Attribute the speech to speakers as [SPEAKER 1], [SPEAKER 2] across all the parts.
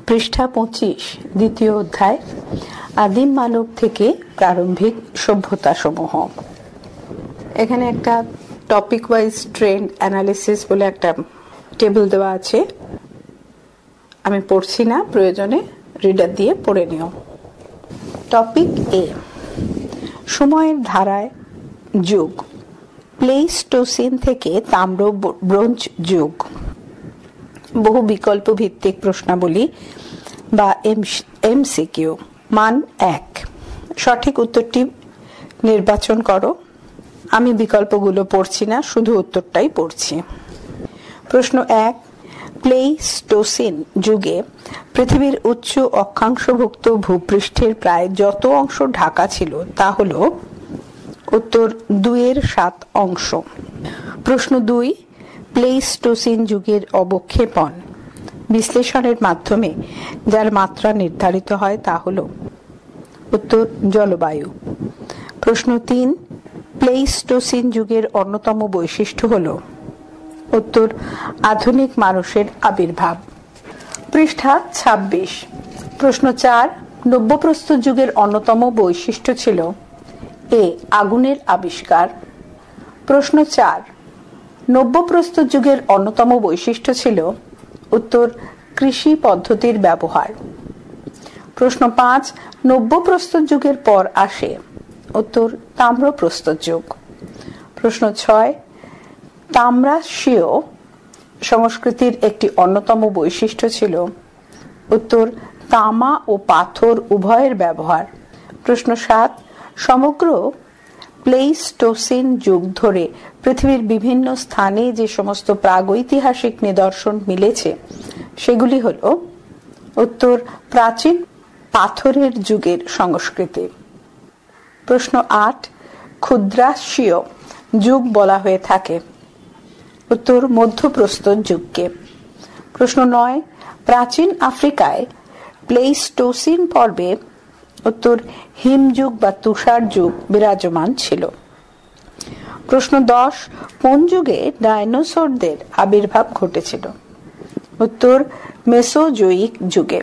[SPEAKER 1] পৃষ্ঠা 25, দ্বিতীয় অধ্যায়, আদিম মানব থেকে প্রারম্ভিক সভ্যতা সমূহ। এখানে একটা টপিক ওয়াইজ ট্রেন্ড অ্যানালিসিস বলে একটা টেবিল দেওয়া আছে। আমি পড়ছি না, প্রয়োজনে রিডার দিয়ে পড়ে নিও। টপিক এ, সময়ের ধারায় যুগ, প্লেইস্টোসিন থেকে তাম্র ব্রোঞ্জ যুগ। বহু বিকল্প ভিত্তিক প্রশ্নাবলী বা এমসিকিউ। মান 1, সঠিক উত্তরটি নির্বাচন করো। আমি বিকল্পগুলো পড়ছি না, শুধু উত্তরটাই পড়ছি। প্রশ্ন 1, প্লেইস্টোসিন যুগে পৃথিবীর উচ্চ অক্ষাংশভুক্ত ভূপৃষ্ঠের প্রায় যত অংশ ঢাকা ছিল তা হল? উত্তর 2/7 অংশ। প্রশ্ন 2, প্লেইস্টোসিন যুগের অবক্ষেপণ বিশ্লেষণের মাধ্যমে যার মাত্রা নির্ধারিত হয় তা হল? উত্তর জলবায়ু। প্রশ্ন 3, প্লেইস্টোসিন যুগের অন্যতম বৈশিষ্ট্য হল? উত্তর আধুনিক মানুষের আবির্ভাব। পৃষ্ঠা 26। প্রশ্ন 4, নব্যপ্রস্তর যুগের অন্যতম বৈশিষ্ট্য ছিল? এ, আগুনের আবিষ্কার। প্রশ্ন 4, নব্যপ্রস্তর যুগের অন্যতম বৈশিষ্ট্য ছিল? উত্তর কৃষি পদ্ধতির ব্যবহার। প্রশ্ন 5, নব্যপ্রস্তর যুগের পর আসে? উত্তর তাম্রপ্রস্তর যুগ। প্রশ্ন 6, তাম্রাশীয় সংস্কৃতির একটি অন্যতম বৈশিষ্ট্য ছিল? উত্তর তামা ও পাথর উভয়ের ব্যবহার। প্রশ্ন 7, সমগ্র প্লেইস্টোসিন যুগ ধরে পৃথিবীর বিভিন্ন স্থানে যে সমস্ত প্রাগৈতিহাসিক নিদর্শন মিলেছে সেগুলি হল? উত্তর প্রাচীন পাথরের যুগের সংস্কৃতি। প্রশ্ন 8, ক্ষুদ্রাশীয় যুগ বলা হয়ে থাকে? উত্তর মধ্যপ্রস্তর যুগকে। প্রশ্ন 9, প্রাচীন আফ্রিকায় প্লেইস্টোসিন পর্বে? উত্তর হিমযুগ বা তুষার যুগ বিরাজমান ছিল। প্রশ্ন 10, কোন যুগে ডাইনোসরদের আবির্ভাব ঘটেছিল? উত্তর মেসোজোয়িক যুগে।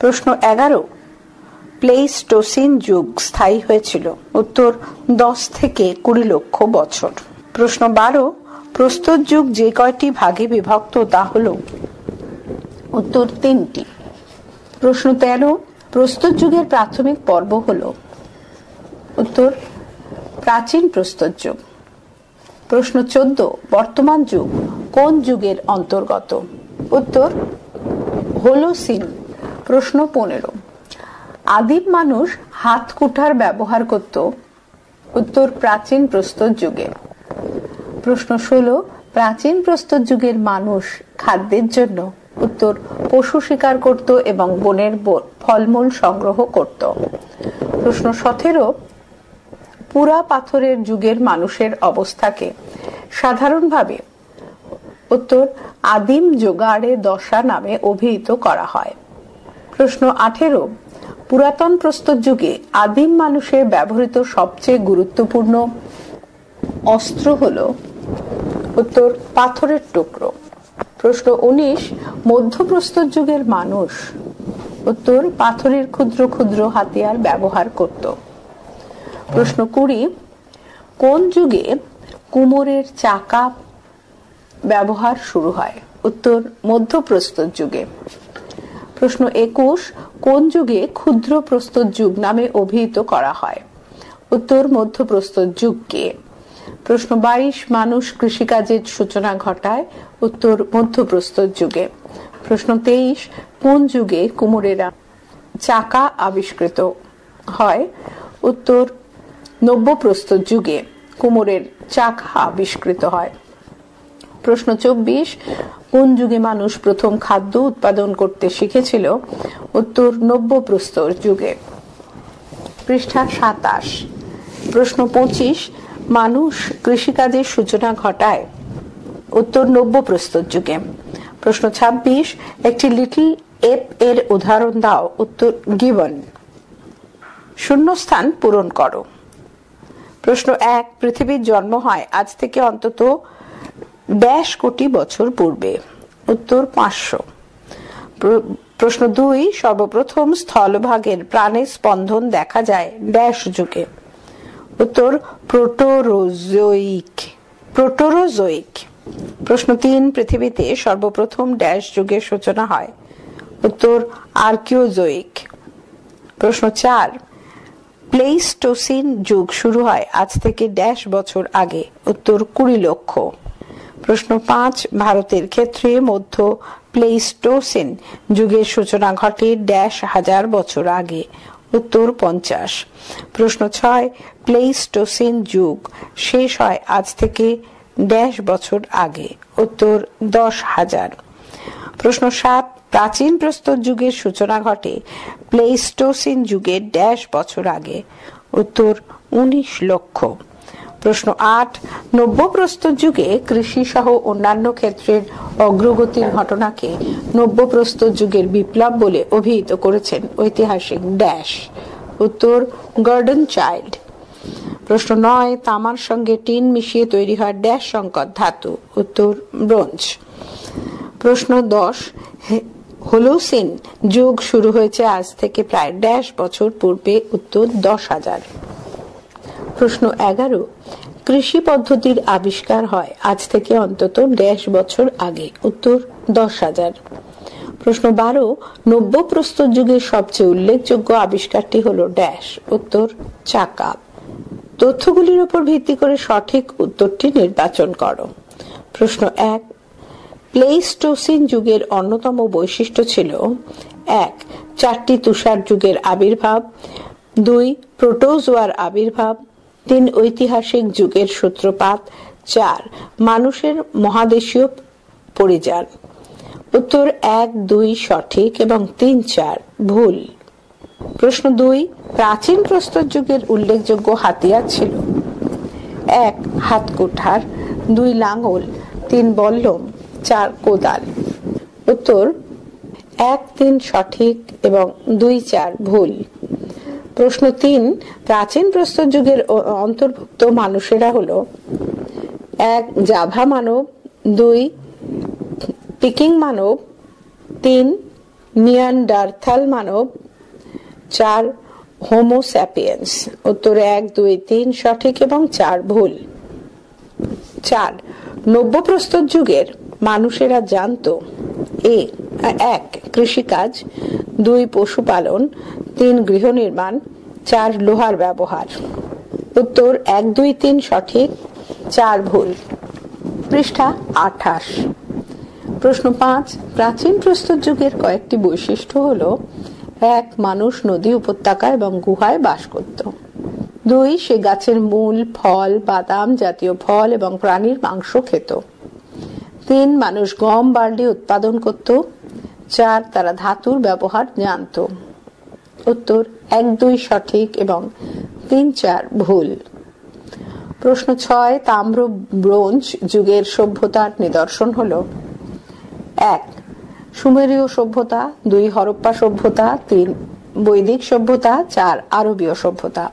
[SPEAKER 1] প্রশ্ন 11, প্লেইস্টোসিন যুগ স্থায়ী হয়েছিল? উত্তর 10 থেকে 20 লক্ষ বছর। প্রশ্ন 12, প্রস্তর যুগ যে কয়টি ভাগে বিভক্ত তা হল? উত্তর 3টি। প্রশ্ন 13, প্রস্তর যুগের প্রাথমিক পর্ব হল? উত্তর প্রাচীন প্রস্তর যুগ। প্রশ্ন 14, বর্তমান যুগ কোন যুগের অন্তর্গত? উত্তর হোলোসিন। প্রশ্ন 15, আদিম মানুষ হাত কুঠার ব্যবহার করত? উত্তর প্রাচীন প্রস্তর যুগে। প্রশ্ন 16, প্রাচীন প্রস্তর যুগের মানুষ খাদ্যের জন্য? উত্তর পশু শিকার করত এবং বনের ফলমূল সংগ্রহ করত। প্রশ্ন 17, পুরা পাথরের যুগের মানুষের অবস্থাকে সাধারণভাবে? উত্তর আদিম যোগাড়ে দশা নামে অভিহিত করা হয়। প্রশ্ন 18, পুরাতন প্রস্তর যুগে আদিম মানুষের ব্যবহৃত সবচেয়ে গুরুত্বপূর্ণ অস্ত্র হল? উত্তর পাথরের টুকরো। প্রশ্ন 19, মধ্যপ্রস্তর যুগের মানুষ? উত্তর পাথরের ক্ষুদ্র ক্ষুদ্র হাতিয়ার ব্যবহার করত। প্রশ্ন 20, কোন যুগে কুমোরের চাকা ব্যবহার শুরু হয়? উত্তর মধ্যপ্রস্তর যুগে। প্রশ্ন 21, কোন যুগে ক্ষুদ্র প্রস্তর যুগ নামে অভিহিত করা হয়? উত্তর মধ্যপ্রস্তর যুগকে। প্রশ্ন 22, মানুষ কৃষিকাজের সূচনা ঘটায়? উত্তর মধ্যপ্রস্তর যুগে। প্রশ্ন 23, কোন যুগে কুমোরেরা চাকা আবিষ্কৃত হয়? উত্তর নব্যপ্রস্তর যুগে কুমোরের চাকা আবিষ্কৃত হয়। প্রশ্ন 24, কোন যুগে মানুষ প্রথম খাদ্য উৎপাদন করতে শিখেছিল? উত্তর নব্যপ্রস্তর যুগে। পৃষ্ঠা 27। প্রশ্ন 25, মানুষ কৃষিকাজের সূচনা ঘটায়? উত্তর নব্যপ্রস্তর যুগে। প্রশ্ন 26, একটি লিটল এপ এর উদাহরণ দাও? উত্তর গিবন। শূন্যস্থান পূরণ করো। প্রশ্ন 1, পৃথিবীর জন্ম হয় আজ থেকে অন্তত 1 কোটি বছর পূর্বে? উত্তর 500। প্রশ্ন 2, সর্বপ্রথম স্থলভাগের প্রাণের স্পন্দন দেখা যায় ড্যাশ যুগে? উত্তর প্রোটোরোজোইক। প্রশ্ন 3, পৃথিবীতে সর্বপ্রথম ড্যাশ যুগের সূচনা হয়? উত্তর আর্কিওজোইক। প্রশ্ন 4, প্লেইস্টোসিন যুগ শুরু হয় আজ থেকে ড্যাশ বছর আগে? উত্তর 20 লক্ষ। প্রশ্ন 5, ভারতের ক্ষেত্রে মধ্য প্লেইস্টোসিন যুগের সূচনা ঘটে ড্যাশ হাজার বছর আগে? উত্তর 50। প্রশ্ন 6, প্লেইস্টোসিন যুগ শেষ হয় আজ থেকে ড্যাশ বছর আগে? উত্তর 10,000। প্রশ্ন 7, প্রাচীন প্রস্তর যুগের সূচনা ঘটে প্লেইস্টোসিন যুগের ড্যাশ বছর আগে? উত্তর 19 লক্ষ। প্রশ্ন 8, নব্য প্রস্তর যুগে কৃষি সহ অন্যান্য ক্ষেত্রের অগ্রগতির ঘটনাকে নব্য প্রস্তর যুগের বিপ্লব বলে অভিহিত করেছেন ঐতিহাসিক ড্যাশ? উত্তর গর্ডন চাইল্ড। প্রশ্ন 9, তামার সঙ্গে টিন মিশিয়ে তৈরি হয় ড্যাশ সংকর ধাতু? উত্তর ব্রোঞ্জ। প্রশ্ন 10, হোলোসিন যুগ শুরু হয়েছে আজ থেকে প্রায় ড্যাশ বছর পূর্বে? উত্তর 10,000। প্রশ্ন 11, কৃষি পদ্ধতির আবিষ্কার হয় আজ থেকে অন্তত ড্যাশ বছর আগে? উত্তর 10,000। প্রশ্ন 12, নব্য প্রস্তর যুগের সবচেয়ে উল্লেখযোগ্য আবিষ্কারটি হলো ড্যাশ? উত্তর চাকা। তথ্যগুলির উপর ভিত্তি করে সঠিক উত্তরটি নির্বাচন করো। প্রশ্ন 1, প্লেইস্টোসিন যুগের অন্যতম বৈশিষ্ট্য ছিল: 1, 4টি তুষার যুগের আবির্ভাব, 2, প্রোটোজোয়ার আবির্ভাব, 3, ঐতিহাসিক যুগের সূত্রপাত, 4, মানুষের মহাদেশীয় পরিযান। উত্তর 1, 2 সঠিক এবং 3, 4 ভুল। প্রশ্ন 2, প্রাচীন প্রস্তর যুগের উল্লেখযোগ্য হাতিয়ার ছিল: 1, হাত কুঠার, 2, লাঙল, 3, বল্লম, 4, কোদাল। উত্তর 1, 3 সঠিক এবং 2, 4 ভুল। প্রশ্ন 3, প্রাচীন প্রস্তর যুগের অন্তর্ভুক্ত মানুষেরা হলো: 1, জাভা মানব, 2, পিকিং মানব, 3, নিয়ান্ডারথাল মানব, 4, হোমো স্যাপিয়েন্স। উত্তর 1, 2, 3 সঠিক এবং 4 ভুল। 4, নব্য প্রস্তর যুগের মানুষেরা জানতো: 1, কৃষিকাজ, 2, পশুপালন, 3, গৃহ নির্মাণ, 4, লোহার ব্যবহার। উত্তর 1, 2, 3 সঠিক, 4 ভুল। পৃষ্ঠা 28। প্রশ্ন 5, প্রাচীন প্রস্তর যুগের কয়েকটি বৈশিষ্ট্য হলো: 1, মানুষ নদী, উপত্যকা এবং গুহায় বাস করত। 2, সে গাছের মূল, ফল, বাদাম জাতীয় ফল এবং প্রাণীর মাংস খেত। 3, মানুষ গম, বার্লি উৎপাদন করত। 4, তারা ধাতুর ব্যবহার জানত। উত্তর 1, 2 সঠিক এবং 3, 4 ভুল। প্রশ্ন 6, তাম্র ব্রোঞ্জ যুগের সভ্যতার নিদর্শন হলো: 1, সুমেরীয় সভ্যতা, 2, হরপ্পা সভ্যতা, 3, বৈদিক সভ্যতা, 4, আরবীয় সভ্যতা।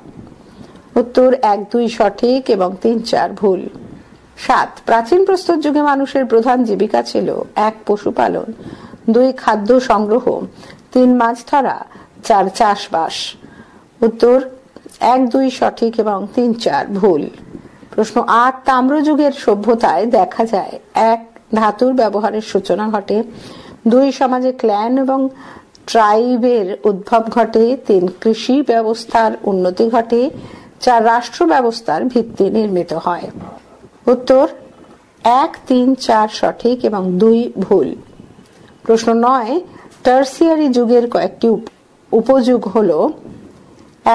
[SPEAKER 1] উত্তর 1, 2 সঠিক এবং 3, 4 ভুল। 7, প্রাচীন প্রস্তর যুগে মানুষের প্রধান জীবিকা ছিল: 1, পশুপালন, 2, খাদ্য সংগ্রহ, 3, মাছ ধরা, 4, চাষবাস। উত্তর 1, 2 সঠিক এবং 3, 4 ভুল। প্রশ্ন 8, তাম্র যুগের সভ্যতায় দেখা যায়: 1, ধাতুর ব্যবহারের সূচনা ঘটে, 2, সমাজে ক্ল্যান এবং ট্রাইবের উদ্ভব ঘটে, 3, কৃষি ব্যবস্থার উন্নতি ঘটে, 4, রাষ্ট্র ব্যবস্থার ভিত্তি নির্মিত হয়। উত্তর 1, 3, 4 সঠিক এবং 2 ভুল। প্রশ্ন 9, টার্সিয়ারি যুগের কয়েকটি উপযুগ হলো: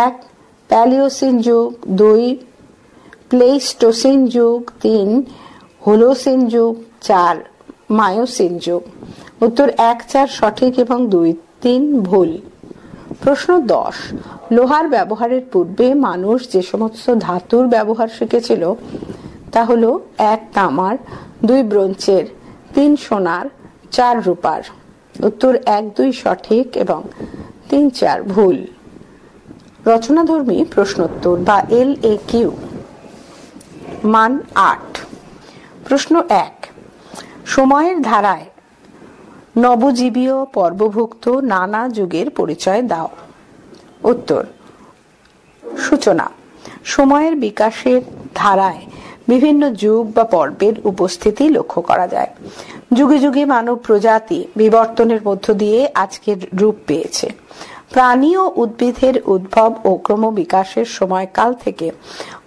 [SPEAKER 1] 1, প্যালিওসিন যুগ, 2, প্লেইস্টোসিন যুগ, 3, হোলোসিন যুগ, 4, মায়োসিন যুগ। উত্তর 1, 4 সঠিক এবং 2, 3 ভুল। প্রশ্ন 10, লোহার ব্যবহারের পূর্বে মানুষ যে সমস্ত ধাতুর ব্যবহার শিখেছিল তা হলো: 1, তামার, 2, ব্রোঞ্জের, 3, সোনার, 4, রূপার। উত্তর 1, 2 সঠিক এবং 3, 4 ভুল। রচনাধর্মী প্রশ্নোত্তর বা LAQ। মান 8। প্রশ্ন 1, সময়ের ধারায় নবজীবীয় পর্বভুক্ত নানা যুগের পরিচয় দাও। উত্তর, সূচনা। সময়ের বিকাশের ধারায় বিভিন্ন যুগ বা পর্বের উপস্থিতি লক্ষ্য করা যায়। যুগে যুগে মানব প্রজাতি বিবর্তনের মধ্য দিয়ে আজকের রূপ পেয়েছে। প্রাণী ও উদ্ভিদের উদ্ভব ও ক্রমবিকাশের সময়কাল থেকে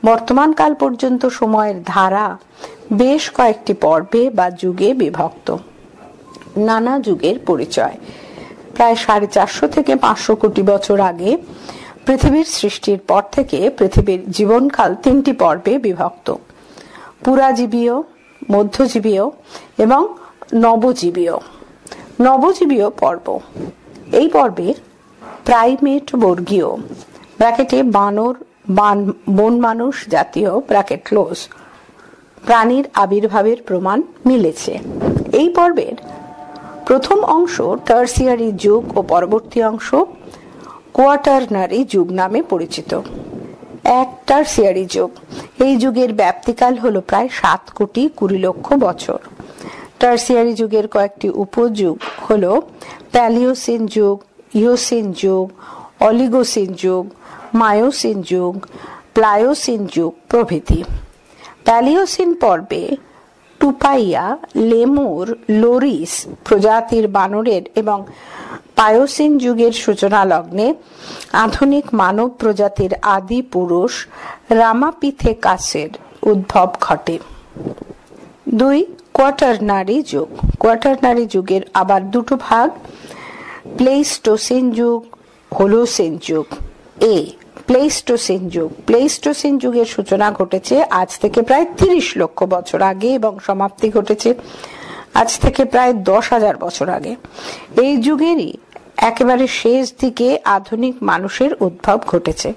[SPEAKER 1] বর্তমান কাল পর্যন্ত সময়ের ধারা বেশ কয়েকটি পর্বে বা যুগে বিভক্ত। নানা যুগের পরিচয়। প্রায় 450 থেকে 500 কোটি বছর আগে পৃথিবীর সৃষ্টির পর থেকে পৃথিবীর জীবনকাল 3টি পর্বে বিভক্ত: পুরাজীবীয়, মধ্যজীবীয় এবং নবজীবীয়। নবজীবীয় পর্ব। এই পর্বে প্রাইমেট বর্গীয় ব্র্যাকেটে বানর, বন মানুষ জাতীয় ব্র্যাকেট ক্লোজ প্রাণীর আবির্ভাবের প্রমাণ মিলেছে। এই পর্বের প্রথম অংশ টার্সিয়ারি যুগ ও পরবর্তী অংশ কোয়াটারনারি যুগ নামে পরিচিত। টার্সিয়ারি যুগ। এই যুগের ব্যাপ্তিকাল হলো প্রায় 7 কোটি 20 লক্ষ বছর। টার্সিয়ারি যুগের কয়েকটি উপযুগ হলো প্যালিওসিন যুগ, ইওসিন যুগ, অলিগোসিন যুগ, মায়োসিন যুগ, প্লায়োসিন যুগ প্রভৃতি। প্যালিওসিন পর্বে টুপাইয়া, লেমুর, লোরিস প্রজাতির বানরের এবং পায়োসিন যুগের সূচনা লগ্নে আধুনিক মানব প্রজাতির আদি পুরুষ রামাপিথেকাসের উদ্ভব ঘটে। 2. কোয়াটারনারি যুগ। কোয়াটারনারি যুগের আবার দুটো ভাগ: প্লেইস্টোসিন যুগ, হোলোসিন যুগ। প্লেইস্টোসিন যুগ। প্লেইস্টোসিন যুগের সূচনা ঘটেছে আজ থেকে প্রায় 30 লক্ষ বছর আগে এবং সমাপ্তি ঘটেছে আজ থেকে প্রায় 10,000 বছর আগে। এই যুগেরই একেবারে শেষ দিকে আধুনিক মানুষের উদ্ভব ঘটেছে।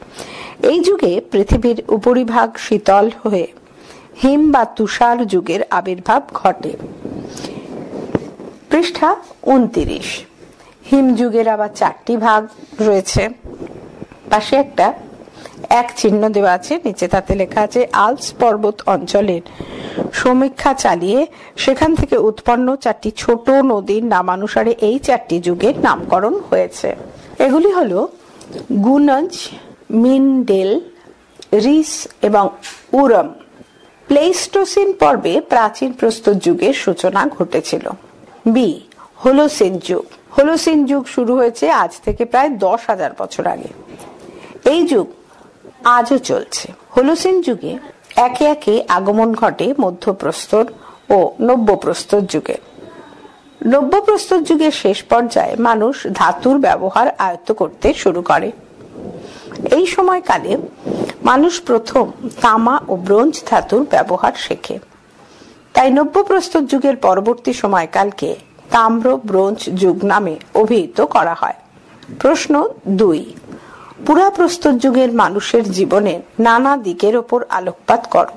[SPEAKER 1] এই যুগে পৃথিবীর উপরিভাগ শীতল হয়ে হিম বা তুষার যুগের আবির্ভাব ঘটে। পৃষ্ঠা 29। হিম যুগের আবার 4টি ভাগ রয়েছে। পাশে এক চিহ্ন দেওয়া আছে, নিচে তাতে লেখা আছে আল্পস পর্বত অঞ্চলের সমীক্ষা চালিয়ে সেখান থেকে উৎপন্ন 4টি ছোট নদীর নামানুসারে এই 4টি যুগের নামকরণ হয়েছে। এগুলি হলো গুনজ, মিনডেল, রিস এবং উরম। প্লেইস্টোসিন পর্বে প্রাচীন প্রস্তর যুগের সূচনা ঘটেছিল। হোলোসিন যুগ। হোলোসিন যুগ শুরু হয়েছে আজ থেকে প্রায় 10,000 বছর আগে। এই যুগ আজও চলছে। হোলোসিন যুগে একে একে আগমন ঘটে মধ্যপ্রস্তর ও নব্যপ্রস্তর যুগে। নব্যপ্রস্তর যুগের শেষ পর্যায়ে মানুষ ধাতুর ব্যবহার আয়ত্ত করতে শুরু করে। এই সময়কালে মানুষ প্রথম তামা ও ব্রোঞ্জ ধাতুর ব্যবহার শেখে। তাই নব্যপ্রস্তর যুগের পরবর্তী সময়কালকে তাম্র ব্রোঞ্জ যুগ নামে অভিহিত করা হয়। প্রশ্ন 2. পুরাপ্রস্তর যুগের মানুষের জীবনের নানা দিকের ওপর আলোকপাত করো।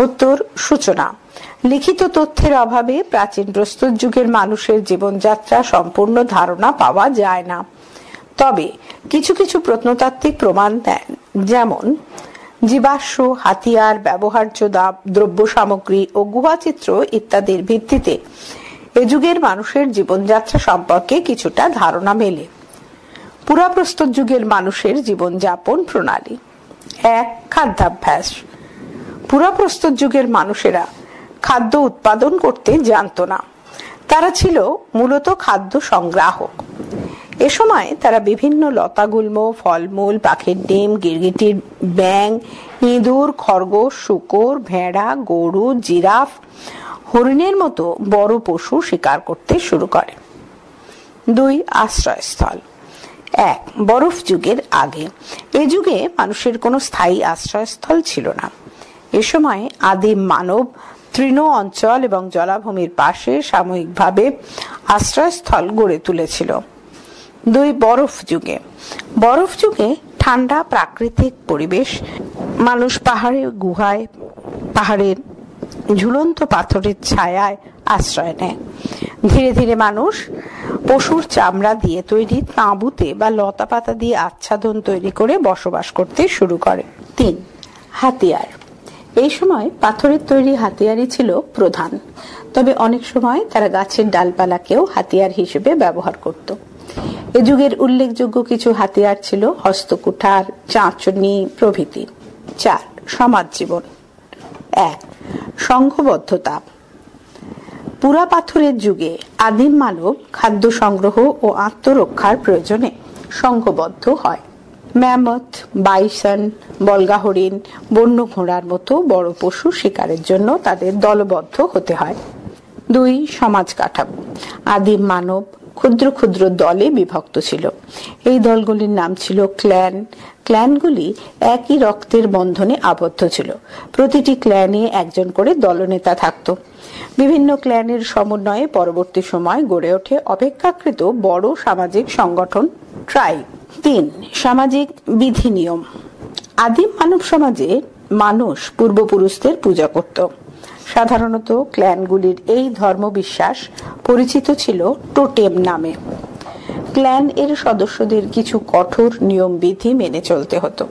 [SPEAKER 1] উত্তর, সূচনা। লিখিত তথ্যের অভাবে প্রাচীন প্রস্তর যুগের মানুষের জীবনযাত্রা সম্পূর্ণ ধারণা পাওয়া যায় না। তবে কিছু কিছু প্রত্নতাত্ত্বিক প্রমাণ দেন, যেমন জীবাশ্ম, হাতিয়ার, ব্যবহার্য দ্রব্য সামগ্রী ও গুহাচিত্র ইত্যাদির ভিত্তিতে এ যুগের মানুষের জীবনযাত্রা সম্পর্কে কিছুটা ধারণা মেলে। পুরাপ্রস্তর যুগের মানুষের জীবনযাপন প্রণালী। 1. খাদ্যাভ্যাস। পুরাপ্রস্তর যুগের মানুষেরা খাদ্য উৎপাদন করতে জানত না। তারা ছিল মূলত খাদ্য সংগ্রাহক। এ সময় তারা বিভিন্ন লতাগুল্ম, ফলমূল, পাখির ডিম, গিরগিটির ব্যাং, ইঁদুর, খরগোশ, শূকর, ভেড়া, গরু, জিরাফ, হরিণের মতো বড় পশু শিকার করতে শুরু করে। 2. আশ্রয়স্থল। 1. বরফ যুগের আগে। এ যুগে মানুষের কোনো স্থায়ী আশ্রয়স্থল ছিল না। এ সময় আদিম মানব তৃণ অঞ্চল এবং জলাভূমির পাশে সাময়িকভাবে আশ্রয়স্থল গড়ে তুলেছিল। 2. বরফ যুগে। বরফ যুগে ঠান্ডা প্রাকৃতিক পরিবেশ। মানুষ পাহাড়ে গুহায়, পাহাড়ের ঝুলন্ত পাথরের ছায়ায় আশ্রয় নেয়। ধীরে ধীরে মানুষ পশুর চামড়া দিয়ে তৈরি তাঁবুতে বা লতা পাতা দিয়ে আচ্ছাদন তৈরি করে বসবাস করতে শুরু করে। 3. হাতিয়ার। এই সময় পাথরের তৈরি হাতিয়ারই ছিল প্রধান। তবে অনেক সময় তারা গাছের ডালপালাকেও হাতিয়ার হিসেবে ব্যবহার করত। এ যুগের উল্লেখযোগ্য কিছু হাতিয়ার ছিল হস্তকুঠার, চাঁচনি প্রভৃতি। 4. সমাজ জীবন। 1. সংঘবদ্ধতা। পুরা পাথরের যুগে আদিম মানব খাদ্য সংগ্রহ ও আত্মরক্ষার প্রয়োজনে সংঘবদ্ধ হয়। ম্যামথ, বাইসন, বলগা হরিণ, বন্য ঘোড়ার মতো বড় পশু শিকারের জন্য তাদের দলবদ্ধ হতে হয়। 2. সমাজ কাঠামো। আদিম মানব ক্ষুদ্র ক্ষুদ্র দলে বিভক্ত ছিল। এই দলগুলির নাম ছিল ক্ল্যান। ক্ল্যানগুলি একই রক্তের বন্ধনে আবদ্ধ ছিল। প্রতিটি ক্ল্যানে একজন করে দলনেতা থাকত। বিভিন্ন ক্ল্যানের সমন্বয়ে পরবর্তী সময় গড়ে ওঠে অপেক্ষাকৃত বড় সামাজিক সংগঠন ট্রাইব। 3. সামাজিক বিধি নিয়ম। আদিম মানব সমাজে মানুষ পূর্বপুরুষদের পূজা করত। সাধারণত ক্ল্যানগুলির এই ধর্মবিশ্বাস পরিচিত ছিল টোটেম নামে। ক্ল্যান এর সদস্যদের কিছু কঠোর নিয়ম বিধি মেনে চলতে হতো।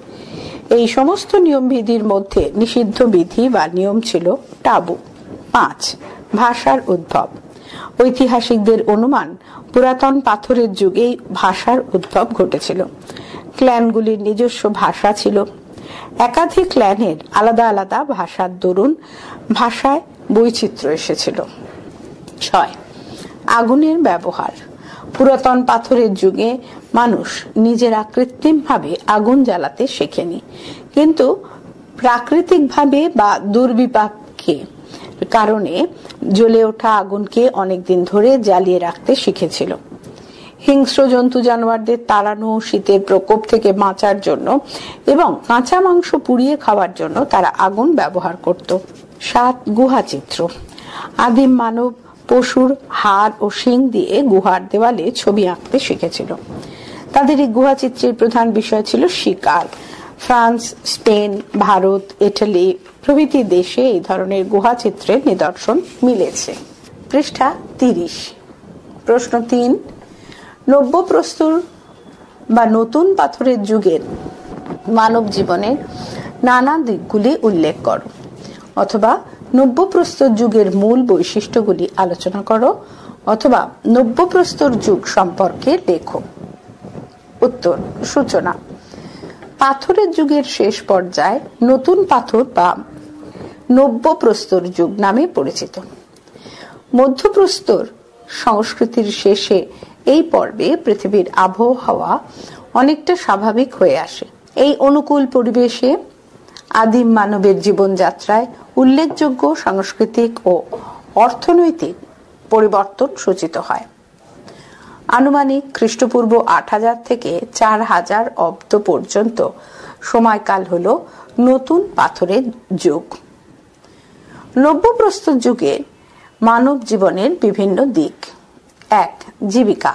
[SPEAKER 1] এই সমস্ত নিয়ম বিধির মধ্যে নিষিদ্ধ বিধি বা নিয়ম ছিল টাবু। 5. ভাষার উদ্ভব। ঐতিহাসিকদের অনুমান পুরাতন পাথরের যুগেই ভাষার উদ্ভব ঘটেছিল। ক্ল্যানগুলির নিজস্ব ভাষা ছিল। একাধিক ক্ল্যানের আলাদা আলাদা ভাষার দরুন ভাষায় বৈচিত্র্য এসেছিল। 6. আগুনের ব্যবহার। পুরাতন পাথরের যুগে মানুষ নিজেরা কৃত্রিমভাবে আগুন জ্বালাতে শেখেনি, কিন্তু প্রাকৃতিকভাবে বা দুর্বিপাকে কারণে জ্বলে ওঠা আগুনকে অনেকদিন ধরে জ্বালিয়ে রাখতে শিখেছিল। হিংস্র জন্তু জানোয়ারদের তাড়ানো, শীতের প্রকোপ থেকে বাঁচার জন্য এবং কাঁচা মাংস পুড়িয়ে খাওয়ার জন্য তারা আগুন ব্যবহার করত। 7. গুহা চিত্র। আদিম মানব পশুর হাড় ও শিং দিয়ে গুহার দেওয়ালে ছবি আঁকতে শিখেছিল। তাদের এই গুহা চিত্রের প্রধান বিষয় ছিল শিকার। ফ্রান্স, স্পেন, ভারত, ইটালি প্রভৃতি দেশে এই ধরনের গুহা চিত্রের নিদর্শন মিলেছে। পৃষ্ঠা 30। প্রশ্ন 3. নব্যপ্রস্তর বা নতুন পাথরের যুগের মানব জীবনের নানা দিকগুলি উল্লেখ করো, অথবা নব্যপ্রস্তর যুগের মূল বৈশিষ্ট্যগুলি আলোচনা করো, অথবা নব্যপ্রস্তর যুগ সম্পর্কে লেখো। উত্তর। সূচনা। পাথরের যুগের শেষ পর্যায়ে নতুন পাথর বা নব্যপ্রস্তর যুগ নামে পরিচিত। মধ্যপ্রস্তর সংস্কৃতির শেষে এই পর্বে পৃথিবীর আবহাওয়া অনেকটা স্বাভাবিক হয়ে আসে। এই অনুকূল পরিবেশে আদিম মানবের জীবনযাত্রায় উল্লেখযোগ্য সাংস্কৃতিক ও অর্থনৈতিক পরিবর্তন সূচিত হয়। আনুমানিক খ্রিস্টপূর্ব 8000 থেকে 4000 অব্দ পর্যন্ত সময়কাল হল নতুন পাথরের যুগ। নব্যপ্রস্তর যুগে মানব জীবনের বিভিন্ন দিক। 1. জীবিকা।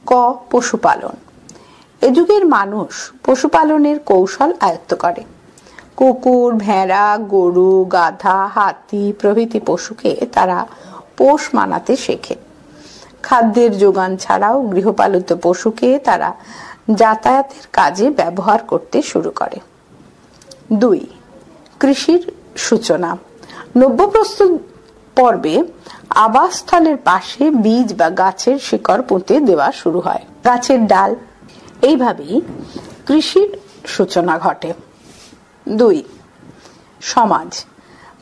[SPEAKER 1] ক. পশুপালন। এ যুগের মানুষ পশুপালনের কৌশল আয়ত্ত করে। কুকুর, ভেড়া, গরু, গাধা, হাতি প্রভৃতি পশুকে তারা পোষ মানাতে শেখে। খাদ্যের যোগান ছাড়াও গৃহপালিত পশুকে তারা যাতায়াতের কাজে ব্যবহার করতে শুরু করে। 2. কৃষির সূচনা। নব্যপ্রস্তর পর্বে আবাসস্থলের পাশে বীজ বা গাছের শিকড় পুঁতে দেওয়া শুরু হয়। গাছের ডাল। এইভাবেই কৃষির সূচনা ঘটে। 2. সমাজ।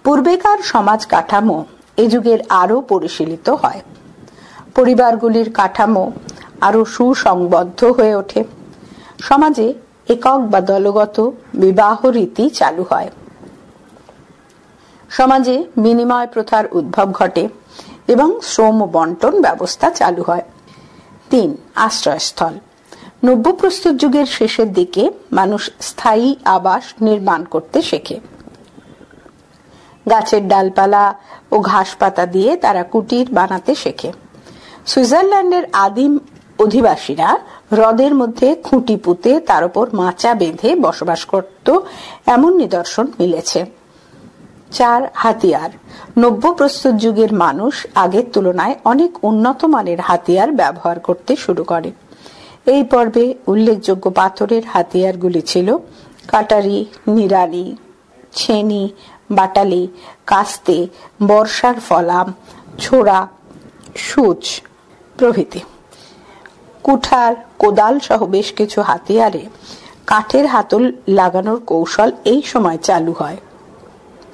[SPEAKER 1] পূর্বেকার সমাজ কাঠামো এ যুগের আরো পরিশীলিত হয়। পরিবারগুলির কাঠামো আরো সুসংবদ্ধ হয়ে ওঠে। সমাজে একক বা দলগত বিবাহ রীতি চালু হয়। সমাজে বিনিময় প্রথার উদ্ভব ঘটে এবং শ্রম বন্টন ব্যবস্থা চালু হয়। 3. আশ্রয়স্থল। নব্যপ্রস্তর যুগের শেষের দিকে মানুষ স্থায়ী আবাস নির্মাণ করতে শেখে। গাছের ডালপালা ও ঘাস পাতা দিয়ে তারা কুটির বানাতে শেখে। সুইজারল্যান্ডের আদিম অধিবাসীরা হ্রদের মধ্যে খুঁটি পুঁতে তার উপর মাচা বেঁধে বসবাস করত, এমন নিদর্শন মিলেছে। 4. হাতিয়ার। নব্যপ্রস্তর যুগের মানুষ আগের তুলনায় অনেক উন্নত মানের হাতিয়ার ব্যবহার করতে শুরু করে। এই পর্বে উল্লেখযোগ্য পাথরের হাতিয়ারগুলি ছিল কাটারি, নিড়ানি, ছেনি, বাটালি, কাস্তে, বর্ষার ফলা, ছোড়া, সূচ প্রভৃতি। কুঠার, কোদাল সহ বেশ কিছু হাতিয়ারে কাঠের হাতল লাগানোর কৌশল এই সময় চালু হয়।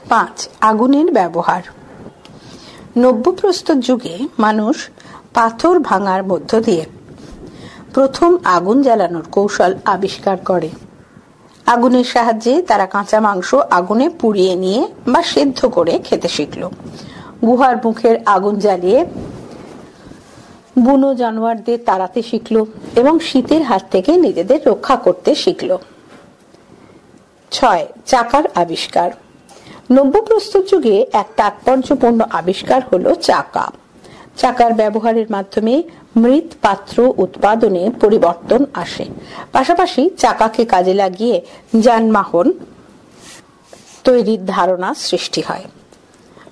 [SPEAKER 1] 5. আগুনের ব্যবহার। নব্যপ্রস্তর যুগে মানুষ পাথর ভাঙার মধ্য দিয়ে প্রথম আগুন জ্বালানোর কৌশল আবিষ্কার করে। আগুনের সাহায্যে তারা কাঁচা মাংস আগুনে পুড়িয়ে নিয়ে বা সেদ্ধ করে খেতে শিখল। গুহার মুখের আগুন জ্বালিয়ে বুনো জানোয়ারদের তাড়াতে শিখল এবং শীতের হাত থেকে নিজেদের রক্ষা করতে শিখল। 6. চাকার আবিষ্কার। নব্যপ্রস্তর যুগে এক তাৎপর্যপূর্ণ আবিষ্কার হলো চাকা। চাকার ব্যবহারের মাধ্যমে মৃৎ পাত্র উৎপাদনে পরিবর্তন আসে। পাশাপাশি চাকাকে কাজে লাগিয়ে যানবাহন তৈরির ধারণা সৃষ্টি হয়।